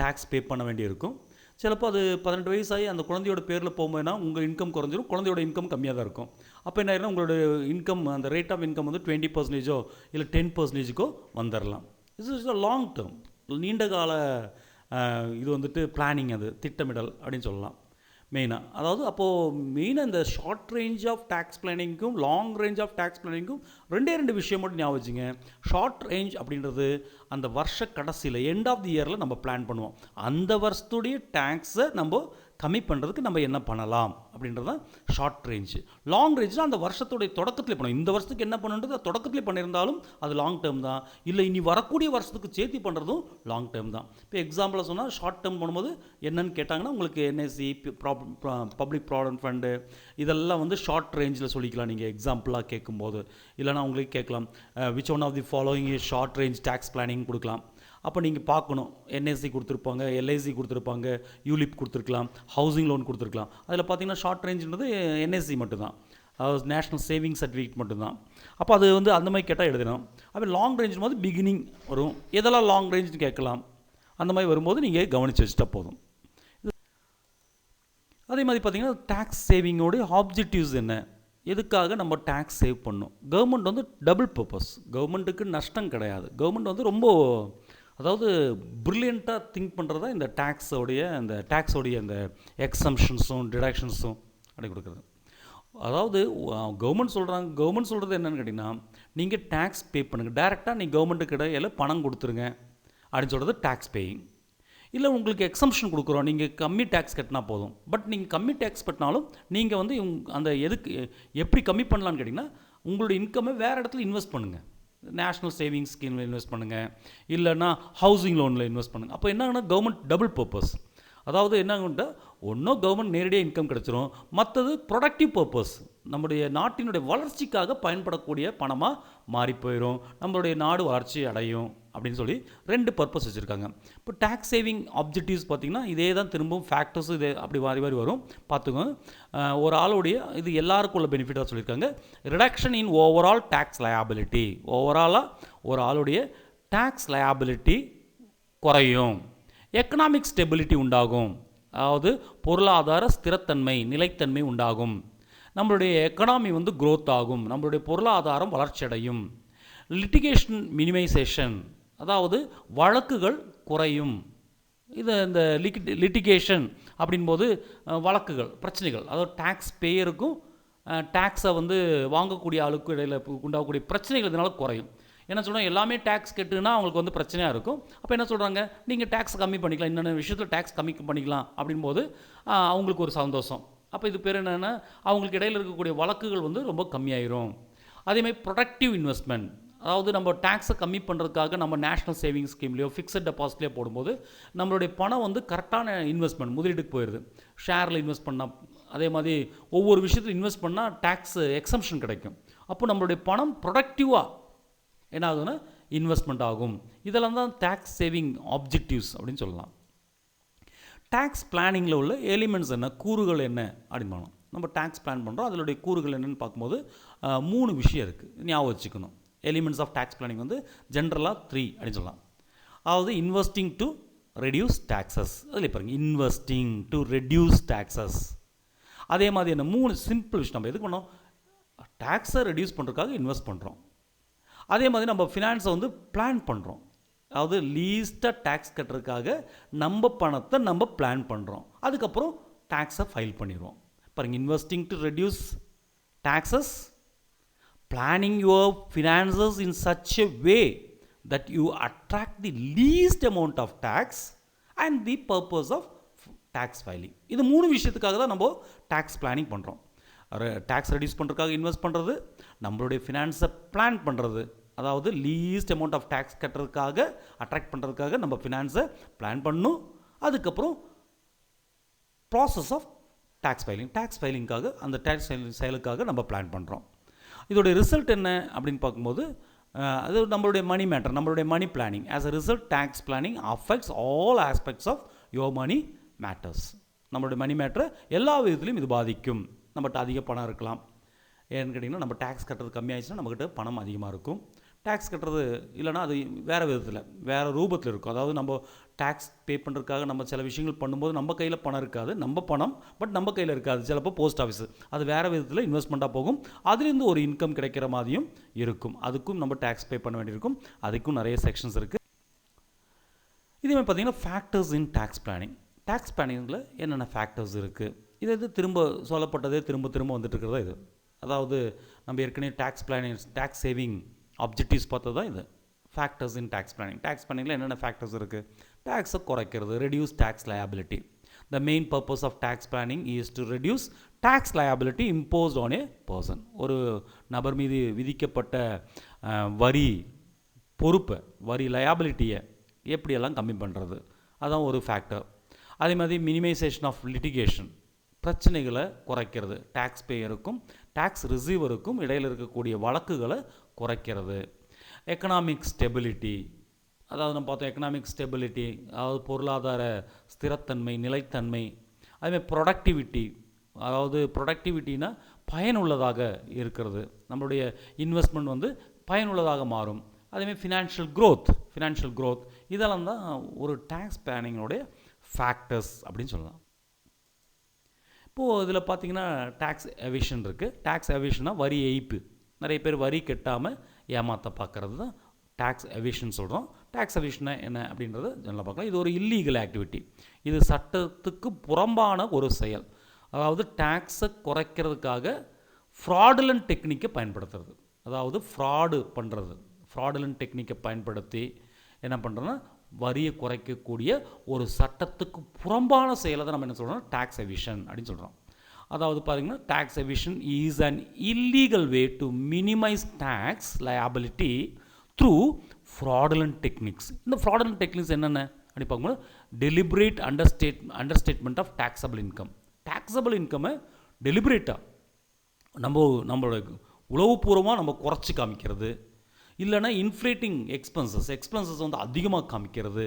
டேக்ஸ் பே பண்ண வேண்டியிருக்கும். சிலப்போ அது 18 வயசாகி அந்த குழந்தையோட பேரில் போகும்போதுனா உங்கள் இன்கம் குறைஞ்சிரும், குழந்தையோட இன்கம் கம்மியாக தான் இருக்கும். அப்போ என்ன ஆயிரும்னா, உங்களோட இன்கம், அந்த ரேட் ஆஃப் இன்கம் வந்து 20% இல்லை 10% வந்துடலாம். இஸ் அ லாங் டேர்ம், நீண்ட கால இது வந்துட்டு பிளானிங், அது திட்டமிடல் அப்படின்னு சொல்லலாம் மெயினாக. அதாவது அப்போது மெயினாக இந்த ஷார்ட் ரேஞ்ச் ஆஃப் டேக்ஸ் பிளானிங்க்கும் லாங் ரேஞ்ச் ஆஃப் டேக்ஸ் பிளானிங்க்கும் ரெண்டு விஷயம் மட்டும் ஞாபகம் வச்சுங்க. ஷார்ட் ரேஞ்ச் அப்படின்றது அந்த வருஷ கடைசியில் எண்ட் ஆஃப் தி இயரில் நம்ம பிளான் பண்ணுவோம். அந்த வருஷத்துடைய டேக்ஸை நம்ம கம்மி பண்ணுறதுக்கு நம்ம என்ன பண்ணலாம் அப்படின்றது தான் ஷார்ட் ரேஞ்சு. லாங் ரேஞ்சில் அந்த வருஷத்துடைய தொடக்கத்தில் பண்ணுவோம். இந்த வருஷத்துக்கு என்ன பண்ணுன்றது தொடக்கத்தில் பண்ணியிருந்தாலும் அது லாங் டேர்ம் தான். இல்லை இனி வரக்கூடிய வருஷத்துக்கு சேர்த்து பண்ணுறதும் லாங் டேர்ம் தான். இப்போ எக்ஸாம்பிளாக சொன்னால், ஷார்ட் டேர்ம் பண்ணும்போது என்னென்னு கேட்டாங்கன்னா, உங்களுக்கு என்எஸ்சி, பப்ளிக் ப்ராவிடென்ட் ஃபண்டு, இதெல்லாம் வந்து ஷார்ட் ரேஞ்சில் சொல்லிக்கலாம் நீங்கள் எக்ஸாம்பிளாக கேட்கும்போது. இல்லைனா உங்களுக்கு கேட்கலாம், which one of the following is short range tax planning கொடுக்கலாம். அப்போ நீங்கள் பார்க்கணும், என்எஸ்சி கொடுத்துருப்பாங்க, எல்ஐசி கொடுத்துருப்பாங்க, யூலிப் கொடுத்துருக்கலாம், ஹவுசிங் லோன் கொடுத்துருக்கலாம். அதில் பார்த்தீங்கன்னா ஷார்ட் ரேஞ்சுன்றது என்எஸ்சி மட்டும்தான், அதாவது நேஷ்னல் சேவிங் சர்டிஃபிகேட் மட்டும்தான். அப்போ அது வந்து அந்த மாதிரி கேட்டால் எழுதணும். அப்போ லாங் ரேஞ்சும் போது பிகினிங் வரும், எதெல்லாம் லாங் ரேஞ்சுன்னு கேட்கலாம். அந்த மாதிரி வரும்போது நீங்கள் கவனித்து வச்சுட்டா போதும். அதே மாதிரி பார்த்தீங்கன்னா டேக்ஸ் சேவிங்கோடைய ஆப்ஜெக்டிவ்ஸ் என்ன, எதுக்காக நம்ம டேக்ஸ் சேவ் பண்ணணும்? கவர்மெண்ட் வந்து டபுள் பர்பஸ். கவர்மெண்ட்டுக்கு நஷ்டம் கிடையாது. கவர்மெண்ட் வந்து ரொம்ப அதாவது ப்ரில்லியண்ட்டாக திங்க் பண்ணுறது தான் இந்த டேக்ஸோடைய இந்த எக்ஸம்ஷன்ஸும் டிடக்ஷன்ஸும் அப்படி கொடுக்குறது. அதாவது கவர்மெண்ட் சொல்கிறது என்னென்னு கேட்டிங்கன்னா, நீங்கள் டேக்ஸ் பே பண்ணுங்கள், டைரெக்டாக நீங்கள் கவர்மெண்ட்டுக்கு இடையில பணம் கொடுத்துருங்க அப்படின்னு சொல்கிறது டேக்ஸ் பேயிங். இல்லை உங்களுக்கு எக்ஸம்ஷன் கொடுக்குறோம், நீங்கள் கம்மி டேக்ஸ் கட்டினா போதும். பட் நீங்கள் கம்மி டேக்ஸ் கட்டினாலும் நீங்கள் வந்து அந்த எப்படி கம்மி பண்ணலான்னு கேட்டிங்கன்னா, உங்களுடைய இன்கம்மை வேறு இடத்துல இன்வெஸ்ட் பண்ணுங்கள். நேஷ்னல் சேவிங்ஸ் ஸ்கீமில் இன்வெஸ்ட் பண்ணுங்கள், இல்லைன்னா ஹவுசிங் லோனில் இன்வெஸ்ட் பண்ணுங்கள். அப்போ என்ன ஆகுனா கவர்மெண்ட் டபுள் பர்பஸ். அதாவது என்ன ஆகும்ட்டா, ஒன்றும் கவர்மெண்ட் நேரடியாக இன்கம் கிடச்சிரும், மற்றது ப்ரொடக்டிவ் பர்பஸ், நம்முடைய நாட்டினுடைய வளர்ச்சிக்காக பயன்படக்கூடிய பணமாக மாறி போயிடும், நம்மளுடைய நாடு வளர்ச்சி அடையும் அப்படின்னு சொல்லி 2 பர்பஸ் வச்சுருக்காங்க. இப்போ டேக்ஸ் சேவிங் ஆப்ஜெக்டிவ்ஸ் பார்த்திங்கன்னா இதே தான் திரும்பவும் ஃபேக்டர்ஸும் இதே அப்படி மாறி வரும். பார்த்துக்கோங்க, ஒரு ஆளுடைய இது எல்லாருக்கும் உள்ள பெனிஃபிட்டாக சொல்லியிருக்காங்க. Reduction in overall tax liability, ஓவராலாக ஒரு ஆளுடைய டேக்ஸ் லயபிலிட்டி குறையும். எக்கனாமிக் ஸ்டெபிலிட்டி உண்டாகும், அதாவது பொருளாதார ஸ்திரத்தன்மை நிலைத்தன்மை உண்டாகும். நம்மளுடைய எக்கனாமி வந்து க்ரோத் ஆகும், நம்மளுடைய பொருளாதாரம் வளர்ச்சி அடையும். லிட்டிகேஷன் மினிமைசேஷன், அதாவது வழக்குகள் குறையும். இந்த லிட்டிகேஷன் அப்படின்போது வழக்குகள் பிரச்சனைகள், அதாவது டேக்ஸ் பேயருக்கும் டேக்ஸை வந்து வாங்கக்கூடிய ஆளுக்கும் இடையில் உண்டாகக்கூடிய பிரச்சனைகள் இதனால் குறையும். என்ன சொல்கிறோம், எல்லாமே டேக்ஸ் கட்டுனா அவங்களுக்கு வந்து பிரச்சனையாக இருக்கும். அப்போ என்ன சொல்கிறாங்க, நீங்கள் டேக்ஸ் கம்மி பண்ணிக்கலாம், என்னென்ன விஷயத்தில் டேக்ஸ் கம்மி பண்ணிக்கலாம் அப்படின்போது அவங்களுக்கு ஒரு சந்தோஷம். அப்போ இது பேர் என்னென்னா, அவங்களுக்கு இடையில் இருக்கக்கூடிய வழக்குகள் வந்து ரொம்ப கம்மியாயிரும். அதேமாதிரி ப்ரொடக்டிவ் இன்வெஸ்ட்மெண்ட், அதாவது நம்ம டேக்ஸை கம்மி பண்ணுறதுக்காக நம்ம நேஷ்னல் சேவிங்ஸ் ஸ்கீம்லையோ ஃபிக்ஸட் டெபாசிட்லேயோ போடும்போது நம்மளுடைய பணம் வந்து கரெக்டான இன்வெஸ்ட்மெண்ட் முதலீடுக்கு போயிடுது. ஷேரில் இன்வெஸ்ட் பண்ணால், அதே மாதிரி ஒவ்வொரு விஷயத்தில் இன்வெஸ்ட் பண்ணால் டேக்ஸ் எக்ஸம்ஷன் கிடைக்கும். அப்போ நம்மளுடைய பணம் ப்ரொடக்டிவாக என்ன ஆகுதுன்னா இன்வெஸ்ட்மெண்ட் ஆகும். இதெல்லாம் தான் டேக்ஸ் சேவிங் ஆப்ஜெக்டிவ்ஸ் அப்படின்னு சொல்லலாம். டேக்ஸ் பிளானிங்கில் உள்ள எலிமெண்ட்ஸ் என்ன, கூறுகள் என்ன அப்படின்னு பண்ணலாம். நம்ம டேக்ஸ் பிளான் பண்ணுறோம், அதனுடைய கூறுகள் என்னென்னு பார்க்கும்போது 3 விஷயம் இருக்குது, ஞாபகம் வச்சுக்கணும். எலிமெண்ட்ஸ் ஆஃப் டேக்ஸ் பிளானிங் வந்து ஜென்ரலாக 3 அப்படின்னு சொல்லலாம். அதாவது இன்வெஸ்டிங் டு ரெடியூஸ் டேக்ஸஸ், அதில் பாருங்கள் இன்வெஸ்டிங் டு ரெடியூஸ் டேக்ஸஸ். அதே மாதிரி என்ன 3 சிம்பிள் விஷயம், நம்ம எதுக்கு பண்ணோம், டேக்ஸை ரெடியூஸ் பண்ணுறதுக்காக இன்வெஸ்ட் பண்ணுறோம். அதே மாதிரி நம்ம ஃபினான்ஸை வந்து பிளான் பண்ணுறோம், அதாவது லீஸ்ட்டாக டேக்ஸ் கட்டுறதுக்காக நம்ம பணத்தை நம்ம பிளான் பண்ணுறோம். அதுக்கப்புறம் டேக்ஸை ஃபைல் பண்ணிடுவோம். பாருங்கள், investing to reduce taxes, planning your finances in such a way that you attract the least amount of tax and the purpose of tax filing. இது 3 விஷயத்துக்காக தான் நம்ம டேக்ஸ் பிளானிங் பண்ணுறோம். டேக்ஸ் ரெடியூஸ் பண்ணுறதுக்காக இன்வெஸ்ட் பண்ணுறது, நம்மளுடைய ஃபினான்ஸை பிளான் பண்ணுறது, அதாவது லீஸ்ட் அமௌண்ட் ஆஃப் டேக்ஸ் கட்டுறதுக்காக அட்ராக்ட் பண்ணுறதுக்காக நம்ம ஃபினான்ஸை பிளான் பண்ணணும். அதுக்கப்புறம் ப்ராசஸ் ஆஃப் டேக்ஸ் ஃபைலிங்காக அந்த டேக்ஸ் செயலுக்காக நம்ம பிளான் பண்ணுறோம். இதோடைய ரிசல்ட் என்ன அப்படின்னு பார்க்கும்போது அது நம்மளுடைய மணி மேட்டர், நம்மளுடைய money planning. As a result tax planning affects all aspects of your money matters. நம்மளுடைய மணி மேட்டரை எல்லா விதத்துலையும் இது பாதிக்கும். நம்மகிட்ட அதிக பணம் இருக்கலாம், ஏன்னு கேட்டிங்கன்னா நம்ம டேக்ஸ் கட்டுறது கம்மியாகிடுச்சுன்னா நம்மக்கிட்ட பணம் அதிகமாக இருக்கும். டேக்ஸ் கட்டுறது இல்லைனா அது வேறு விதத்தில் வேறு ரூபத்தில் இருக்கும். அதாவது நம்ம டேக்ஸ் பே பண்ணுறதுக்காக நம்ம சில விஷயங்கள் பண்ணும்போது நம்ம கையில் பணம் இருக்காது, நம்ம பணம் பட் நம்ம கையில் இருக்காது. சிலப்போ போஸ்ட் ஆஃபீஸ் அது வேறு விதத்தில் இன்வெஸ்ட்மெண்ட்டாக போகும், அதுலேருந்து ஒரு இன்கம் கிடைக்கிற மாதிரியும் இருக்கும். அதுக்கும் நம்ம டேக்ஸ் பே பண்ண வேண்டியிருக்கும், அதுக்கும் நிறைய செக்ஷன்ஸ் இருக்குது. இதேமாதிரி பார்த்திங்கன்னா factors in tax planning. Tax பிளானிங்கில் என்னென்ன ஃபேக்டர்ஸ் இருக்குது, இது திரும்ப சொல்லப்பட்டதே திரும்ப வந்துட்டு இருக்கிறதா இது. அதாவது நம்ம ஏற்கனவே tax planning tax saving objectives பார்த்தது தான் இது. Factors in tax planning. Tax பிளானிங்கில் என்னென்ன ஃபேக்டர்ஸ் இருக்குது, டேக்ஸை குறைக்கிறது, reduce tax liability. The main purpose of tax planning is to reduce tax liability imposed on a person. ஒரு நபர் மீது விதிக்கப்பட்ட வரி பொறுப்பை, வரி லயபிலிட்டியை எப்படியெல்லாம் கம்மி பண்ணுறது, அதான் ஒரு ஃபேக்டர். அதே மாதிரி மினிமைசேஷன் ஆஃப் லிட்டிகேஷன், பிரச்சனைகளை குறைக்கிறது, டேக்ஸ் பேயருக்கும் டேக்ஸ் ரிசீவருக்கும் இடையில் இருக்கக்கூடிய வழக்குகளை குறைக்கிறது. எக்கனாமிக் ஸ்டெபிலிட்டி, அதாவது நம்ம பார்த்தோம் எக்கனாமிக் ஸ்டெபிலிட்டி, அதாவது பொருளாதார ஸ்திரத்தன்மை நிலைத்தன்மை. அதேமாதிரி ப்ரொடக்டிவிட்டி, அதாவது ப்ரொடக்டிவிட்டினா பயனுள்ளதாக இருக்கிறது, நம்மளுடைய இன்வெஸ்ட்மெண்ட் வந்து பயனுள்ளதாக மாறும். அதேமாதிரி ஃபினான்ஷியல் க்ரோத், இதெல்லாம் தான் ஒரு டேக்ஸ் பிளானிங்கோடைய ஃபேக்டர்ஸ் அப்படின்னு சொல்லலாம். இப்போது இதில் பார்த்தீங்கன்னா டேக்ஸ் எவிஷன் இருக்குது. டேக்ஸ் எவிஷன்னா வரி ஏய்ப்பு. நிறைய பேர் வரி கட்டாமல் ஏமாற்ற பார்க்குறது தான் டேக்ஸ் எவிஷன் சொல்கிறோம். டேக்ஸ் எவிஷன்னா என்ன அப்படின்றத நல்லா பார்க்கலாம். இது ஒரு இல்லீகல் ஆக்டிவிட்டி. இது சட்டத்துக்கு புறம்பான ஒரு செயல். அதாவது டேக்ஸை குறைக்கிறதுக்காக ஃப்ராடுலண்ட் டெக்னிக்கை பயன்படுத்துறது. அதாவது ஃப்ராடு பண்ணுறது. ஃப்ராடுலண்ட் டெக்னிக்கை பயன்படுத்தி என்ன பண்ணுறோன்னா வரியை குறைக்கக்கூடிய ஒரு சட்டத்துக்கு புறம்பான செயலை தான் நம்ம என்ன சொல்கிறோம், டேக்ஸ் எவிஷன் அப்படின்னு சொல்கிறோம். அதாவது பார்த்தீங்கன்னா tax evasion is an illegal way to minimise tax liability through fraudulent techniques. இந்த ஃப்ராடுலண்ட் டெக்னிக்ஸ் என்னென்ன அப்படி பார்க்கும்போது deliberate understatement of taxable income. Taxable இன்கம்மை டெலிபரேட்டாக நம்மளோட உளவுபூர்வமாக நம்ம குறைச்சி காமிக்கிறது, இல்லைனா இன்ஃப்ளேட்டிங் எக்ஸ்பென்சஸ் வந்து அதிகமாக காமிக்கிறது.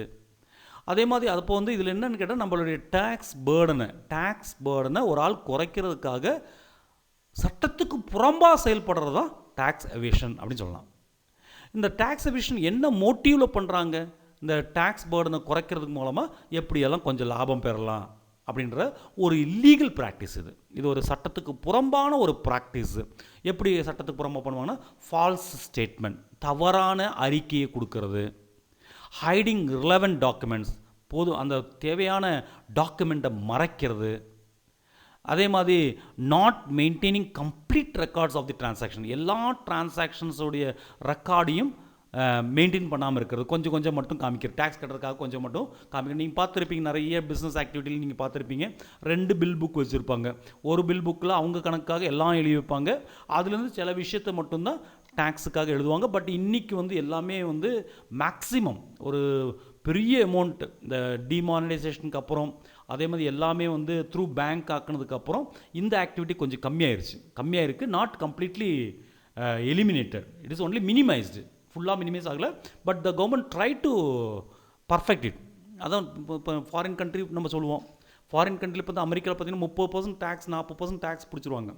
அதே மாதிரி அப்போ வந்து இதில் என்னென்னு கேட்டால் நம்மளுடைய டேக்ஸ் பேர்டனை ஒரு ஆள் குறைக்கிறதுக்காக சட்டத்துக்கு புறம்பாக செயல்படுறது தான் டேக்ஸ் எவேஷன் அப்படின்னு சொல்லலாம். இந்த டேக்ஸ் எவேஷன் என்ன மோட்டிவில் பண்ணுறாங்க, இந்த டேக்ஸ் பேர்டனை குறைக்கிறதுக்கு மூலமாக எப்படியெல்லாம் கொஞ்சம் லாபம் பெறலாம் அப்படின்ற ஒரு இல்லீகல் ப்ராக்டிஸ். இது ஒரு சட்டத்துக்கு புறம்பான ஒரு ப்ராக்டிஸு. எப்படி சட்டத்துக்கு புறம்பாக பண்ணுவாங்கன்னா ஃபால்ஸ் ஸ்டேட்மெண்ட், தவறான அறிக்கையை கொடுக்கறது, ஹைடிங் ரிலவெண்ட் டாக்குமெண்ட்ஸ், அந்த தேவையான டாக்குமெண்ட்டை மறைக்கிறது. அதே மாதிரி not maintaining complete records of the transaction. எல்லா டிரான்சாக்ஷன்ஸோடைய ரெக்கார்டையும் மெயின்டைன் பண்ணாமல் இருக்கிறது, கொஞ்சம் கொஞ்சம் மட்டும் காமிக்கிறது, டேக்ஸ் கட்டுறதுக்காக கொஞ்சம் மட்டும் காமிக்கிறது. நீங்கள் பார்த்துருப்பீங்க, நிறைய பிஸ்னஸ் ஆக்டிவிட்டியில் நீங்கள் பார்த்துருப்பீங்க, 2 பில் புக் வச்சுருப்பாங்க. ஒரு பில் புக்கில் அவங்க கணக்காக எல்லாம் எழுதி வைப்பாங்க, அதுலேருந்து சில விஷயத்தை மட்டும்தான் டேக்ஸுக்காக எழுதுவாங்க. பட் இன்றைக்கி வந்து எல்லாமே வந்து மேக்ஸிமம் ஒரு பெரிய அமௌண்ட் இந்த டிமானிட்டைசேஷனுக்கு அப்புறம், அதே மாதிரி எல்லாமே வந்து த்ரூ பேங்க் ஆக்கினதுக்கப்புறம் இந்த ஆக்டிவிட்டி கொஞ்சம் கம்மியாயிருக்கு. Not completely eliminated, it is only minimised. ஃபுல்லாக மினிமைஸ் ஆகலை, but the government try to perfect it. அதான் இப்போ ஃபாரின் கண்ட்ரி நம்ம சொல்லுவோம், ஃபாரின் கண்ட்ரியில் இப்போ தான் அமெரிக்காவில் பார்த்தீங்கன்னா 30% டேக்ஸ் 40% டேக்ஸ் பிடிச்சிருவாங்க.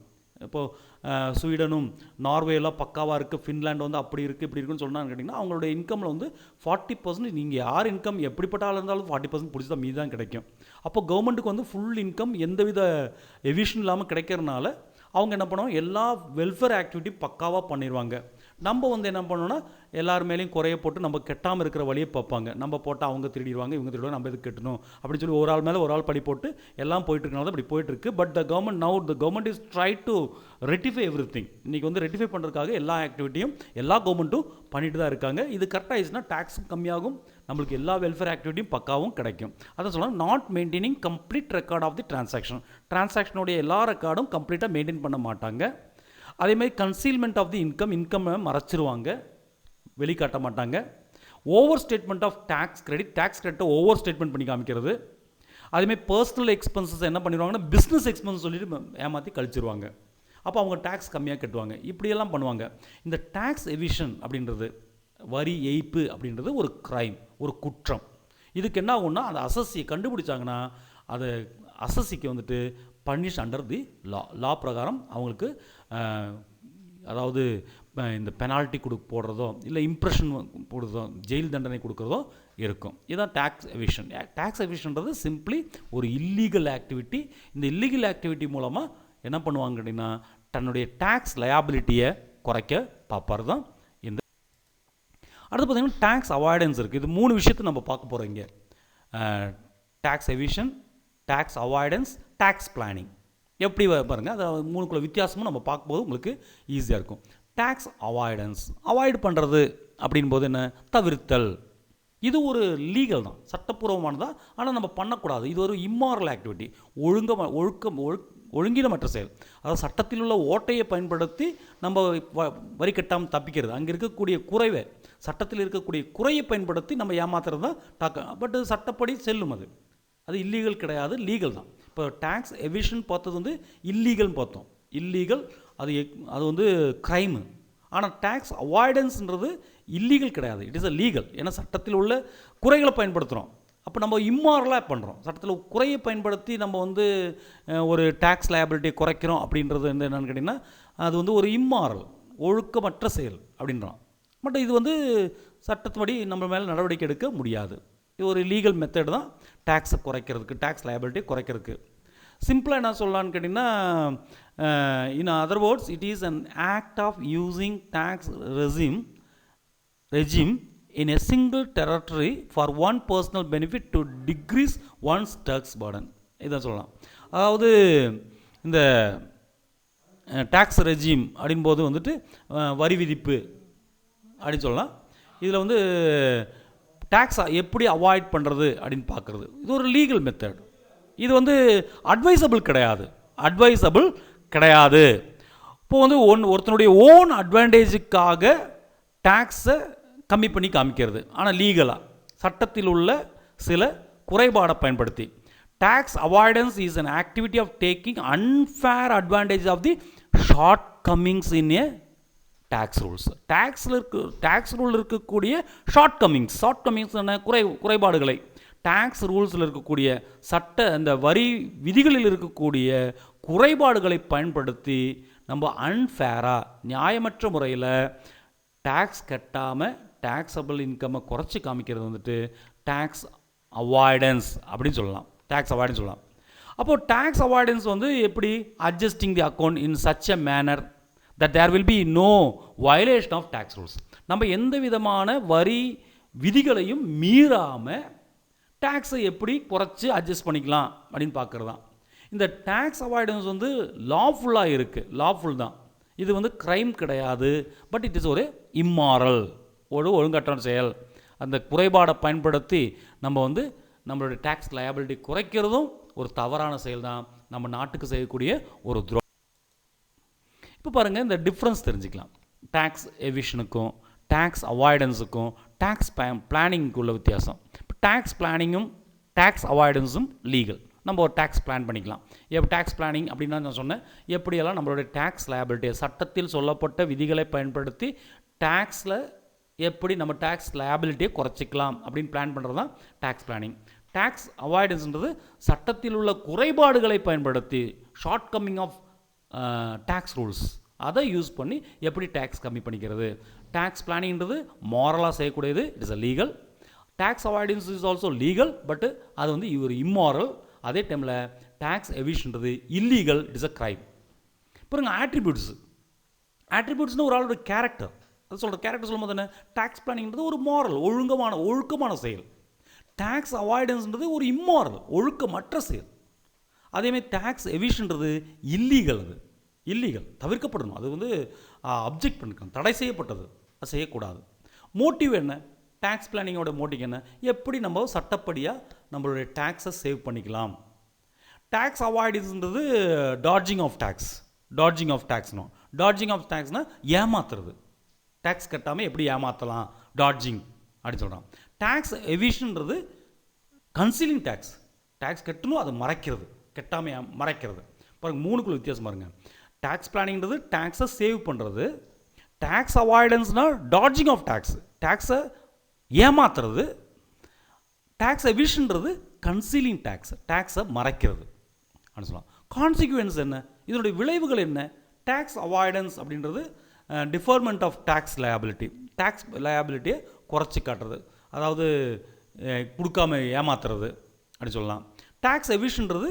இப்போது ஸ்வீடனும் நார்வேலாம் பக்காவாக இருக்குது, ஃபின்லாண்டு வந்து அப்படி இருக்குது இப்படி இருக்குன்னு சொன்னான்னு கேட்டிங்கன்னா அவங்களோட இன்கமில் வந்து 40% நீங்கள் யார் இன்கம் எப்படிப்பட்ட ஆள் இருந்தாலும் 40% பிடிச்சி தான் மீதி தான் கிடைக்கும். அப்போ கவர்மெண்ட்டுக்கு வந்து ஃபுல் இன்கம் எந்தவித எவிஷன் இல்லாமல் கிடைக்கிறனால அவங்க என்ன பண்ணுவாங்க, எல்லா வெல்ஃபேர் ஆக்டிவிட்டி பக்காவாக பண்ணிடுவாங்க. நம்ம வந்து என்ன பண்ணோன்னா எல்லார் மேலேயும் குறைய போட்டு நம்ம கெட்டாமல் இருக்கிற வழியை பார்ப்பாங்க. நம்ம போட்டால் அவங்க திருடிடுவாங்க, இவங்க திருடுவாங்க, நம்ம எதுக்கு கட்டணும் அப்படின்னு சொல்லி ஒரு ஆள் மேலே ஒரு ஆள் படி போட்டு எல்லாம் போயிட்டுருக்கனால தான் இப்படி போயிட்டுருக்கு. But the government is try to rectify everything. இன்றைக்கி வந்து ரெட்டிஃபை பண்ணுறதுக்காக எல்லா ஆக்டிவிட்டியும் எல்லா கவர்மெண்ட்டும் பண்ணிட்டு தான் இருக்காங்க. இது கரெக்டாக ஆயிடுச்சுன்னா டேக்ஸும் கம்மியாகும், நம்மளுக்கு எல்லா வெல்ஃபேர் ஆக்டிவிட்டியும் பக்காவும் கிடைக்கும். அதான் சொல்லலாம், not maintaining complete record of the டிரான்சாக்ஷனுடைய எல்லா ரெக்கார்டும் கம்ப்ளீட்டாக மெயின்டைன் பண்ண மாட்டாங்க. அதேமாதிரி கன்சீல்மெண்ட் ஆஃப் தி இன்கம்மை மறைச்சிருவாங்க, வெளிக்காட்ட மாட்டாங்க. ஓவர் ஸ்டேட்மெண்ட் ஆஃப் டேக்ஸ் கிரெடிட்டை ஓவர் ஸ்டேட்மெண்ட் பண்ணி காமிக்கிறது. அதேமாதிரி பர்சனல் எக்ஸ்பென்சஸ் என்ன பண்ணிடுவாங்கன்னா பிஸ்னஸ் எக்ஸ்பென்ஸ் சொல்லிட்டு ஏமாற்றி கழிச்சிருவாங்க. அப்போ அவங்க டேக்ஸ் கம்மியாக கட்டுவாங்க. இப்படியெல்லாம் பண்ணுவாங்க. இந்த டேக்ஸ் எவிஷன் அப்படின்றது, வரி ஏய்ப்பு அப்படின்றது ஒரு கிரைம், ஒரு குற்றம். இதுக்கு என்ன ஆகும்னா அந்த அசஸ்சியை கண்டுபிடிச்சாங்கன்னா அதை அசஸ்சிக்கு வந்துட்டு பனிஷ் அண்டர் தி லா பிரகாரம் அவங்களுக்கு அதாவது இந்த பெனால்ட்டி போடுறதோ இல்லை இம்ப்ரெஷன் போடுறதோ ஜெயில் தண்டனை கொடுக்குறதோ இருக்கும். இதுதான் டேக்ஸ் எவிஷன். டேக்ஸ் எவிஷன்றது சிம்பிளி ஒரு இல்லீகல் ஆக்டிவிட்டி. இந்த இல்லீகல் ஆக்டிவிட்டி மூலமாக என்ன பண்ணுவாங்க அப்படின்னா தன்னுடைய டேக்ஸ் லயபிலிட்டியை குறைக்க பார்ப்பார் தான் இந்த. அடுத்து பார்த்திங்கன்னா டேக்ஸ் அவாய்டன்ஸ் இருக்குது. இது 3 விஷயத்தை நம்ம பார்க்க போகிறோம் இங்கே. Tax evasion, tax avoidance, tax planning. எப்படி பாருங்கள், அதை 3க்குள்ள வித்தியாசமும் நம்ம பார்க்கும்போது உங்களுக்கு ஈஸியாக இருக்கும். டேக்ஸ் அவாய்டு பண்ணுறது அப்படின்போது என்ன, தவிர்த்தல். இது ஒரு லீகல் தான், சட்டப்பூர்வமானதான், ஆனால் நம்ம பண்ணக்கூடாது. இது ஒரு இம்மாரல் ஆக்டிவிட்டி, ஒழுங்கினமற்ற செயல். அதாவது சட்டத்தில் உள்ள ஓட்டையை பயன்படுத்தி நம்ம வரி கட்டாமல் தப்பிக்கிறது. அங்கே இருக்கக்கூடிய குறைவை, சட்டத்தில் இருக்கக்கூடிய குறையை பயன்படுத்தி நம்ம ஏமாத்துறது தான் பட் சட்டப்படி செல்லும். அது இல்லீகல் கிடையாது, லீகல் தான். இப்போ டேக்ஸ் எவிஷன் பார்த்தது வந்து இல்லீகல்னு பார்த்தோம். இல்லீகல் அது வந்து க்ரைமு. ஆனால் டேக்ஸ் அவாய்டன்ஸ்ன்றது இல்லீகல் கிடையாது, இட் இஸ் அ லீகல். ஏன்னா சட்டத்தில் உள்ள குறைகளை பயன்படுத்துகிறோம். அப்போ நம்ம இம்மாரலாக பண்ணுறோம். சட்டத்தில் குறையை பயன்படுத்தி நம்ம வந்து ஒரு டேக்ஸ் லயபிலிட்டியை குறைக்கிறோம் அப்படின்றது வந்து என்னென்னு கேட்டிங்கன்னா அது வந்து ஒரு இம்மாரல், ஒழுக்கமற்ற செயல் அப்படின்றான். பட் இது வந்து சட்டத்துப்படி நம்ம மேலே நடவடிக்கை எடுக்க முடியாது. இது ஒரு லீகல் மெத்தட் தான் டேக்ஸை குறைக்கிறதுக்கு, டேக்ஸ் லயபிலிட்டியை குறைக்கிறதுக்கு. சிம்பிளாக என்ன சொல்லலான்னு கேட்டிங்கன்னா, in other words it is an act of using tax regime in a single territory for one personal benefit to decrease one's tax burden. இதான் சொல்லலாம். அதாவது இந்த டேக்ஸ் ரெஜிம் அப்படின்போது வந்துட்டு வரி விதிப்பு அப்படின்னு சொல்லலாம். இதில் வந்து டேக்ஸ் எப்படி அவாய்ட் பண்ணுறது அப்படின்னு பார்க்குறது, இது ஒரு லீகல் மெத்தட். இது வந்து அட்வைசபிள் கிடையாது. இப்போது வந்து ஒருத்தனுடைய ஓன் அட்வான்டேஜுக்காக டேக்ஸை கம்மி பண்ணி காமிக்கிறது, ஆனால் லீகலாக சட்டத்தில் உள்ள சில குறைபாடை பயன்படுத்தி. Tax avoidance is an activity of taking unfair advantage of the shortcomings in a tax rules. Tax rule இருக்கக்கூடிய ஷார்ட் கம்மிங்ஸ் குறைபாடுகளை, டேக்ஸ் ரூல்ஸில் இருக்கக்கூடிய இந்த வரி விதிகளில் இருக்கக்கூடிய குறைபாடுகளை பயன்படுத்தி நம்ம அன்ஃபேராக நியாயமற்ற முறையில் டேக்ஸ் கட்டாமல் டேக்ஸபிள் இன்கம்மை குறைச்சி காமிக்கிறது வந்துட்டு டேக்ஸ் அவாய்டன்ஸ் அப்படின்னு சொல்லலாம். அப்போது டேக்ஸ் அவாய்டன்ஸ் வந்து எப்படி? Adjusting the account in such a manor that there will be no violation of tax rules. நம்ம எந்த விதமான வரி விதிகளையும் மீறாமல் டேக்ஸை எப்படி குறைச்சி அட்ஜஸ்ட் பண்ணிக்கலாம் அப்படின்னு பார்க்குறது தான். இந்த டேக்ஸ் அவாய்டன்ஸ் வந்து லாஃபுல் தான். இது வந்து க்ரைம் கிடையாது, பட் இட் இஸ் ஒரு இம்மாரல், ஒரு ஒழுங்கற்ற செயல். அந்த குறைபாடை பயன்படுத்தி நம்ம வந்து நம்மளுடைய டேக்ஸ் லயபிலிட்டி குறைக்கிறதும் ஒரு தவறான செயல் தான், நம்ம நாட்டுக்கு செய்யக்கூடிய ஒரு துரோகம். இப்போ பாருங்கள், இந்த டிஃப்ரென்ஸ் தெரிஞ்சுக்கலாம். டேக்ஸ் எவிஷனுக்கும் டேக்ஸ் அவாய்டன்ஸுக்கும் டேக்ஸ் பிளானிங்க்கு உள்ள வித்தியாசம். இப்போ டேக்ஸ் பிளானிங்கும் டேக்ஸ் அவாய்டன்ஸும் லீகல். நம்ம ஒரு டேக்ஸ் பிளான் பண்ணிக்கலாம். எப்போ டேக்ஸ் பிளானிங் அப்படின்னா நான் சொன்னேன், எப்படியெல்லாம் நம்மளுடைய டேக்ஸ் லயபிலிட்டியை சட்டத்தில் சொல்லப்பட்ட விதிகளை பயன்படுத்தி டேக்ஸில் எப்படி நம்ம டேக்ஸ் லயபிலிட்டியை குறைச்சிக்கலாம் அப்படின்னு பிளான் பண்ணுறது தான் டேக்ஸ் பிளானிங். டேக்ஸ் அவாய்டன்ஸ்ன்றது சட்டத்தில் உள்ள குறைபாடுகளை பயன்படுத்தி shortcoming of tax rules அதை யூஸ் பண்ணி எப்படி டேக்ஸ் கம்மி பண்ணிக்கிறது. டேக்ஸ் பிளானிங்கிறது மாரலாக செய்யக்கூடியது, it is a legal. Tax avoidance is also legal, but அது வந்து ஒரு இம்மாரல். அதே டைமில் டேக்ஸ் எவிஷன்றது illegal, it is a crime. பாருங்க, ஆட்ரிபியூட்ஸ்னு ஒரு ஆளோட கேரக்டர், அது சொல்கிற கேரக்டர் சொல்லும் போது என்ன, டேக்ஸ் பிளானிங்கிறது ஒரு மாரல், ஒழுக்கமான செயல். டேக்ஸ் அவாய்டன்ஸ்ன்றது ஒரு இம்மாரல், ஒழுக்கமற்ற செயல். அதேமாதிரி டேக்ஸ் எவிஷன்றது இல்லீகல், தவிர்க்கப்படணும். அது வந்து அப்ஜெக்ட் பண்ணிக்கணும், தடை செய்யப்பட்டது, அது செய்யக்கூடாது. மோட்டிவ் என்ன? டேக்ஸ் பிளானிங்கோட மோட்டிவ் என்ன? எப்படி நம்ம சட்டப்படியாக நம்மளுடைய டேக்ஸை சேவ் பண்ணிக்கலாம். டேக்ஸ் அவாய்டன்ஸ்ன்றது டாட்ஜிங் ஆஃப் டேக்ஸ்னால் ஏமாத்துறது. டேக்ஸ் கட்டாமல் எப்படி ஏமாற்றலாம், டாட்ஜிங் அப்படின்னு சொல்கிறான். டேக்ஸ் எவிஷன்றது கன்சீலிங் டேக்ஸ் கட்டணும், அதை கட்டாமல் மறைக்கிறது. பாருங்கள், மூணுக்குள்ள வித்தியாசம் பாருங்கள். டேக்ஸ் பிளானிங்கிறது டேக்ஸை சேவ் பண்ணுறது, டேக்ஸ் அவாய்டன்ஸ்னால் டாட்ஜிங் ஆஃப் டேக்ஸை ஏமாத்துறது, டேக்ஸ் எவிஷன்றது கன்சீலிங் டேக்ஸை மறைக்கிறது அப்படின்னு சொல்லலாம். கான்சிக்வன்ஸ் என்ன, இதனுடைய விளைவுகள் என்ன? டேக்ஸ் அவாய்டன்ஸ் அப்படின்றது டிஃபர்மெண்ட் ஆஃப் டேக்ஸ் லயபிலிட்டியை குறைச்சி காட்டுறது, அதாவது கொடுக்காம ஏமாத்துறது அப்படின்னு சொல்லலாம். டேக்ஸ் எவிஷன்றது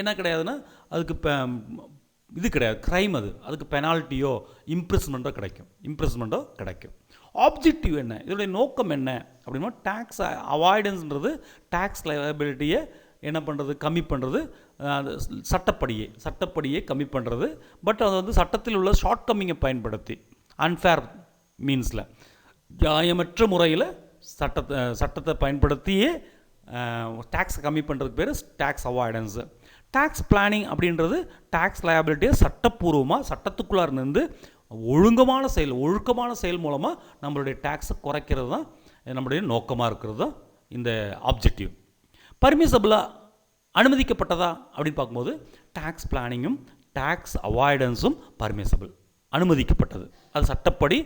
என்ன கிடையாதுன்னா, அதுக்கு இது கிடையாது, க்ரைம். அதுக்கு பெனால்ட்டியோ இம்ப்ரெஸ்மெண்ட்டோ கிடைக்கும். ஆப்ஜெக்டிவ் என்ன, இதனுடைய நோக்கம் என்ன அப்படின்னா, டேக்ஸ் அவாய்டன்ஸ்ன்றது டேக்ஸ் லயபிலிட்டியை என்ன பண்ணுறது, கம்மி பண்ணுறது, அது சட்டப்படியே கம்மி பண்ணுறது. பட் அது வந்து சட்டத்தில் உள்ள ஷார்ட் கம்மிங்கை பயன்படுத்தி அன்ஃபேர் மீன்ஸில் நியாயமற்ற முறையில் சட்டத்தை பயன்படுத்தியே டேக்ஸ் கம்மி பண்ணுறதுக்கு பேர் டேக்ஸ் அவாய்டன்ஸு. டேக்ஸ் பிளானிங் அப்படின்றது டேக்ஸ் லயபிலிட்டியை சட்டப்பூர்வமாக சட்டத்துக்குள்ளார இருந்து ஒழுக்கமான செயல் மூலமாக நம்மளுடைய டேக்ஸை குறைக்கிறது தான் நம்மளுடைய நோக்கமாக இருக்கிறது தான் இந்த ஆப்ஜெக்டிவ். பர்மிசபிளாக அனுமதிக்கப்பட்டதா அப்படின்னு பார்க்கும்போது டேக்ஸ் பிளானிங்கும் டேக்ஸ் அவாய்டன்ஸும் பர்மிசபிள், அனுமதிக்கப்பட்டது. அது சட்டப்படி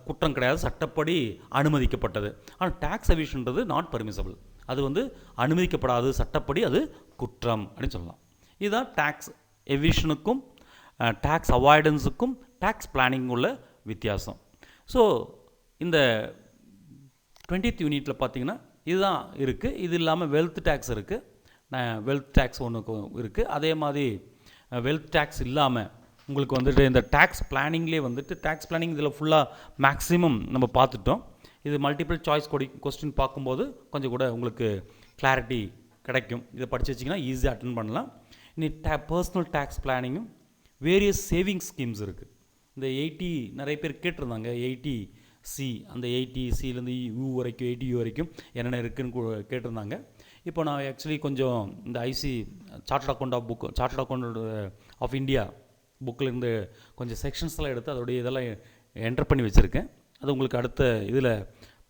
குற்றம் கிடையாது, சட்டப்படி அனுமதிக்கப்பட்டது. ஆனால் டேக்ஸ் எவிஷன்றது நாட் பர்மிசபிள், அது வந்து அனுமதிக்கப்படாது, சட்டப்படி அது குற்றம் அப்படின்னு சொல்லலாம். இதுதான் டேக்ஸ் எவிஷனுக்கும் டேக்ஸ் அவாய்டன்ஸுக்கும் டேக்ஸ் பிளானிங் உள்ள வித்தியாசம். ஸோ இந்த 20th யூனிட்டில் பார்த்தீங்கன்னா இதுதான் இருக்குது. இது இல்லாமல் வெல்த் டேக்ஸ் இருக்குது. வெல்த் டேக்ஸ் ஒன்று இருக்குது. அதே மாதிரி வெல்த் டேக்ஸ் இல்லாமல் உங்களுக்கு வந்துட்டு இந்த டேக்ஸ் பிளானிங்லேயே வந்துட்டு டேக்ஸ் பிளானிங் இதில் ஃபுல்லாக மேக்ஸிமம் நம்ம பார்த்துட்டோம். இது மல்டிபிள் சாய்ஸ் கொஸ்டின் பார்க்கும்போது கொஞ்சம் கூட உங்களுக்கு கிளாரிட்டி கிடைக்கும். இதை படித்து வச்சிங்கன்னா ஈஸியாக அட்டன் பண்ணலாம். இனி பர்சனல் டேக்ஸ் பிளானிங்கும் வேரியஸ் சேவிங்ஸ் ஸ்கீம்ஸ் இருக்குது. இந்த 80 நிறைய பேர் கேட்டிருந்தாங்க, 80C அந்த 80Cலேருந்து U வரைக்கும் 80U வரைக்கும் என்னென்ன இருக்குதுன்னு கேட்டிருந்தாங்க. இப்போ நான் ஆக்சுவலி கொஞ்சம் இந்த சார்ட்டர்ட் அக்கௌண்ட் ஆஃப் இந்தியா புக்கிலேருந்து கொஞ்சம் செக்ஷன்ஸ்லாம் எடுத்து அதோடைய இதெல்லாம் என்டர் பண்ணி வச்சுருக்கேன். அது உங்களுக்கு அடுத்த இதில்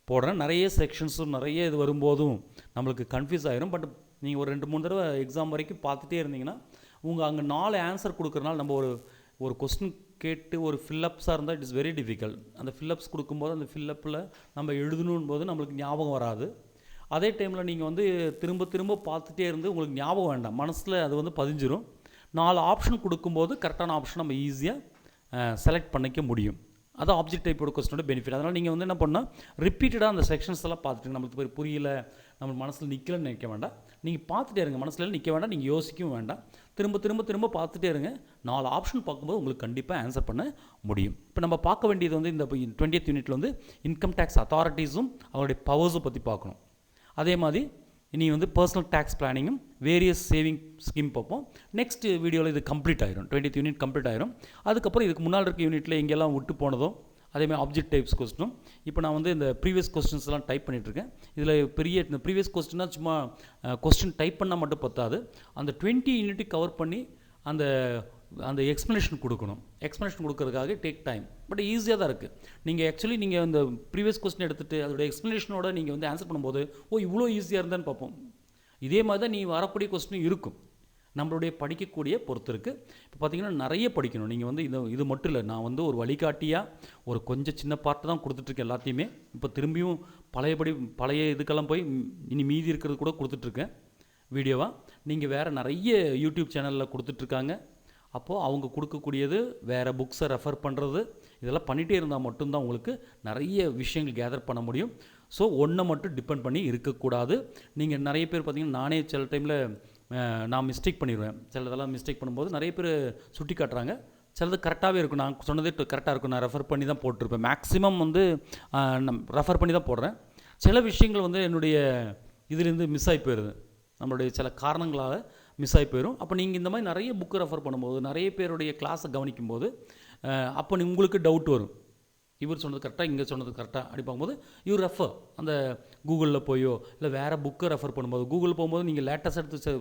போடுறேன். நிறைய செக்ஷன்ஸும் நிறைய இது வரும்போதும் நம்மளுக்கு கன்ஃபியூஸ் ஆகிரும். பட் நீங்கள் ஒரு 2-3 தடவை எக்ஸாம் வரைக்கும் பார்த்துட்டே இருந்தீங்கன்னா உங்கள் அங்கே 4 ஆன்சர் கொடுக்குறனால நம்ம ஒரு கொஸ்டின் கேட்டு ஒரு ஃபில்லப்ஸாக இருந்தால் இட் இஸ் வெரி டிஃபிகல்ட். அந்த ஃபில்லப்ஸ் கொடுக்கும்போது அந்த ஃபில்லப்பில் நம்ம எழுதணும் போது நம்மளுக்கு ஞாபகம் வராது. அதே டைமில் நீங்கள் வந்து திரும்ப திரும்ப பார்த்துட்டே இருந்து உங்களுக்கு ஞாபகம் வேண்டாம், மனசில் அது வந்து பதிஞ்சிரும். 4 ஆப்ஷன் கொடுக்கும்போது கரெக்டான ஆப்ஷன் நம்ம ஈஸியாக செலக்ட் பண்ணிக்க முடியும். அது ஆப்ஜெக்ட் டைப்போட கொஸ்டினோட பெனிஃபிட். அதனால் நீங்கள் வந்து என்ன பண்ணால் ரிப்பீட்டடாக அந்த செக்ஷன்ஸ் எல்லாம் பார்த்துட்டு நம்மளுக்கு புரியல, நம்ம மனசில் நிற்கலன்னு நினைக்க வேண்டாம். நீங்கள் பார்த்துட்டே இருங்க, மனசில் நிற்க வேண்டாம், நீங்கள் யோசிக்கவும் வேண்டாம். திரும்ப திரும்ப திரும்ப பார்த்துட்டே இருங்க. 4 ஆப்ஷன் பார்க்கும்போது உங்களுக்கு கண்டிப்பாக ஆன்சர் பண்ண முடியும். இப்போ நம்ம பார்க்க வேண்டியது வந்து இந்த 20th யூனிட்டில் வந்து இன்கம் டேக்ஸ் அத்தாரிட்டிஸும் அவருடைய பவர்ஸும் பற்றி பார்க்கணும். அதே மாதிரி இனி வந்து பர்சனல் டேக்ஸ் பிளானிங்கும் வேரியஸ் சேவிங் ஸ்கீம் பார்ப்போம். நெக்ஸ்ட் வீடியோவில் இது கம்ப்ளீட் ஆயிரும், 20th யூனிட் கம்ப்ளீட் ஆயிரும். அதுக்கப்புறம் இதுக்கு முன்னால் இருக்க யூனிட்டில் எங்கெல்லாம் விட்டு போனதோ அதேமாதிரி ஆப்ஜெக்ட் டைப்ஸ் கொஸ்டினும் இப்போ நான் வந்து இந்த ப்ரீவியஸ் கொஸ்டின்ஸ்லாம் டைப் பண்ணிகிட்ருக்கேன். இதில் இந்த ப்ரீவியஸ் கொஸ்டினாக சும்மா கொஸ்டின் டைப் பண்ணால் மட்டும் பத்தாது, அந்த 20 யூனிட்டு கவர் பண்ணி அந்த எக்ஸ்ப்ளனேஷன் கொடுக்கணும். எக்ஸ்ப்ளனேஷன் கொடுக்கறதுக்காக டேக் டைம். பட் ஈஸியாக தான் இருக்குது. நீங்கள் ஆக்சுவலி நீங்கள் இந்த ப்ரீவியஸ் கொஸ்டின் எடுத்துகிட்டு அதோட எக்ஸ்ப்ளனேஷனோட நீங்கள் வந்து ஆன்சர் பண்ணும்போது இவ்வளோ ஈஸியாக இருந்தான்னு பார்ப்போம். இதே மாதிரி தான் நீ வரக்கூடிய கொஸ்டினும் இருக்கும். நம்மளுடைய படிக்கக்கூடிய பொறுத்து இருக்குது. இப்போ பார்த்தீங்கன்னா நிறைய படிக்கணும். நீங்கள் வந்து இது மட்டும் இல்லை, நான் வந்து ஒரு வழிகாட்டியாக ஒரு கொஞ்சம் சின்ன பார்ட்டு தான் கொடுத்துட்ருக்கேன் எல்லாத்தையுமே. இப்போ திரும்பியும் பழைய இதுக்கெல்லாம் போய் இனி மீதி இருக்கிறது கூட கொடுத்துட்ருக்கேன் வீடியோவாக. நீங்கள் வேறு நிறைய யூடியூப் சேனலில் கொடுத்துட்ருக்காங்க. அப்போது அவங்க கொடுக்கக்கூடியது வேறு புக்ஸை ரெஃபர் பண்ணுறது இதெல்லாம் பண்ணிகிட்டே இருந்தால் மட்டும்தான் உங்களுக்கு நிறைய விஷயங்கள் கேதர் பண்ண முடியும். ஸோ ஒன்றை மட்டும் டிபெண்ட் பண்ணி இருக்கக்கூடாது. நீங்கள் நிறைய பேர் பார்த்தீங்கன்னா, நானே சில டைமில் நான் மிஸ்டேக் பண்ணிடுவேன். சிலதெல்லாம் மிஸ்டேக் பண்ணும்போது நிறைய பேர் சுட்டி காட்டுறாங்க. சிலது கரெக்டாகவே இருக்கும், நான் சொன்னதே கரெக்டாக இருக்கும், நான் ரெஃபர் பண்ணி தான் போட்டிருப்பேன். மேக்ஸிமம் வந்து ரெஃபர் பண்ணி தான் போடுறேன். சில விஷயங்கள் வந்து என்னுடைய இதுலேருந்து மிஸ் ஆகி போயிடுது, நம்மளுடைய சில காரணங்களால் மிஸ் ஆகி போயிடும். அப்போ நீங்கள் இந்த மாதிரி நிறைய புக்கு ரெஃபர் பண்ணும்போது நிறைய பேருடைய கிளாஸை கவனிக்கும்போது அப்போ உங்களுக்கு டவுட் வரும், இவர் சொன்னது கரெக்டாக, இங்கே சொன்னது கரெக்டாக அப்படி பார்க்கும்போது இவர் ரெஃபர் அந்த கூகுளில் போயோ இல்லை வேறு புக்கை ரெஃபர் பண்ணும்போது, கூகுள் போகும்போது நீங்கள் லேட்டஸ்ட் எடுத்து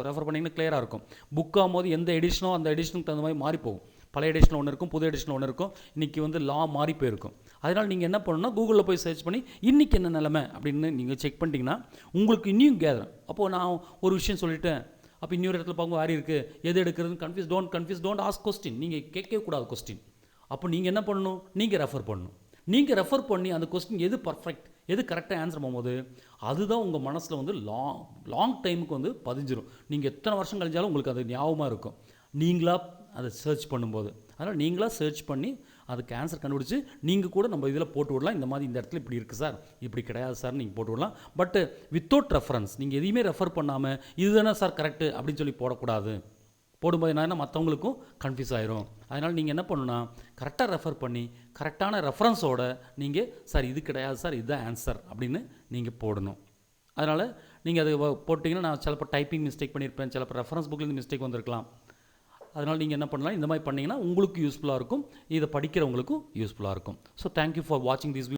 ரெஃபர் பண்ணிங்கன்னா கிளியராக இருக்கும். புக்காகும் போது எந்த எடிஷனோ அந்த எடிஷனுக்கு தகுந்த மாதிரி மாறி போகும். பழைய எடிஷனில் ஒன்று இருக்கும், புது எடிஷனில் ஒன்று இருக்கும். இன்றைக்கி வந்து லா மாறி போயிருக்கும். அதனால் நீங்கள் என்ன பண்ணணும்னா கூகுளில் போய் சர்ச் பண்ணி இன்றைக்கி என்ன நிலைமை அப்படின்னு நீங்கள் செக் பண்ணிட்டீங்கன்னா உங்களுக்கு இன்னும் கேதரும். அப்போது நான் ஒரு விஷயம் சொல்லிட்டேன், அப்போ இன்னொரு இடத்துல பார்க்கும்போது வேறு இருக்குது, எது எடுக்கிறதுன்னு கன்ஃபியூஸ் டோன்ட் ஆஸ்க் கொஸ்டின். நீங்கள் கேட்கவே கூடாது கொஸ்டின். அப்போ நீங்கள் என்ன பண்ணணும், நீங்கள் ரெஃபர் பண்ணணும். நீங்கள் ரெஃபர் பண்ணி அந்த கொஸ்டின் எது பர்ஃபெக்ட், எது கரெக்டாக ஆன்சர் பண்ணும்போது அதுதான் உங்கள் மனசில் வந்து லாங் டைமுக்கு வந்து பதிஞ்சிடும். நீங்கள் எத்தனை வருஷம் கழிஞ்சாலும் உங்களுக்கு அது ஞாபகமாக இருக்கும், நீங்களாக அதை சர்ச் பண்ணும்போது. அதனால் நீங்களாக சர்ச் பண்ணி அதுக்கு ஆன்சர் கண்டுபிடிச்சி நீங்கள் கூட நம்ம இதில் போட்டு விடலாம். இந்த மாதிரி இந்த இடத்துல இப்படி இருக்குது சார், இப்படி கிடையாது சார் நீங்கள் போட்டு விடலாம். பட்டு வித்தவுட் ரெஃபரன்ஸ், நீங்கள் எதையுமே ரெஃபர் பண்ணாமல் இதுதானே சார் கரெக்டு அப்படின்னு சொல்லி போடக்கூடாது. போடும்போது என்னன்னா மற்றவங்களுக்கும் கன்ஃபியூஸ் ஆயிரும். அதனால் நீங்கள் என்ன பண்ணணும்னா கரெக்டாக ரெஃபர் பண்ணி கரெக்டான ரெஃபரன்ஸோட நீங்கள் சார் இது கிடையாது சார் இதுதான் ஆன்சர் அப்படின்னு நீங்கள் போடணும். அதனால் நீங்கள் அது போட்டிங்கன்னா, நான் சிலப்போ டைப்பிங் மிஸ்டேக் பண்ணியிருப்பேன், சிலப்போ ரெஃபரன்ஸ் புக்லேருந்து மிஸ்டேக் வந்திருக்கலாம். அதனால் நீங்கள் என்ன பண்ணலாம், இந்த மாதிரி பண்ணிங்கன்னா உங்களுக்கு யூஸ்ஃபுல்லாக இருக்கும், இதை படிக்கிறவங்களுக்கும் யூஸ்ஃபுல்லாக இருக்கும். ஸோ தேங்க்யூ ஃபார் வாட்சிங் திஸ்.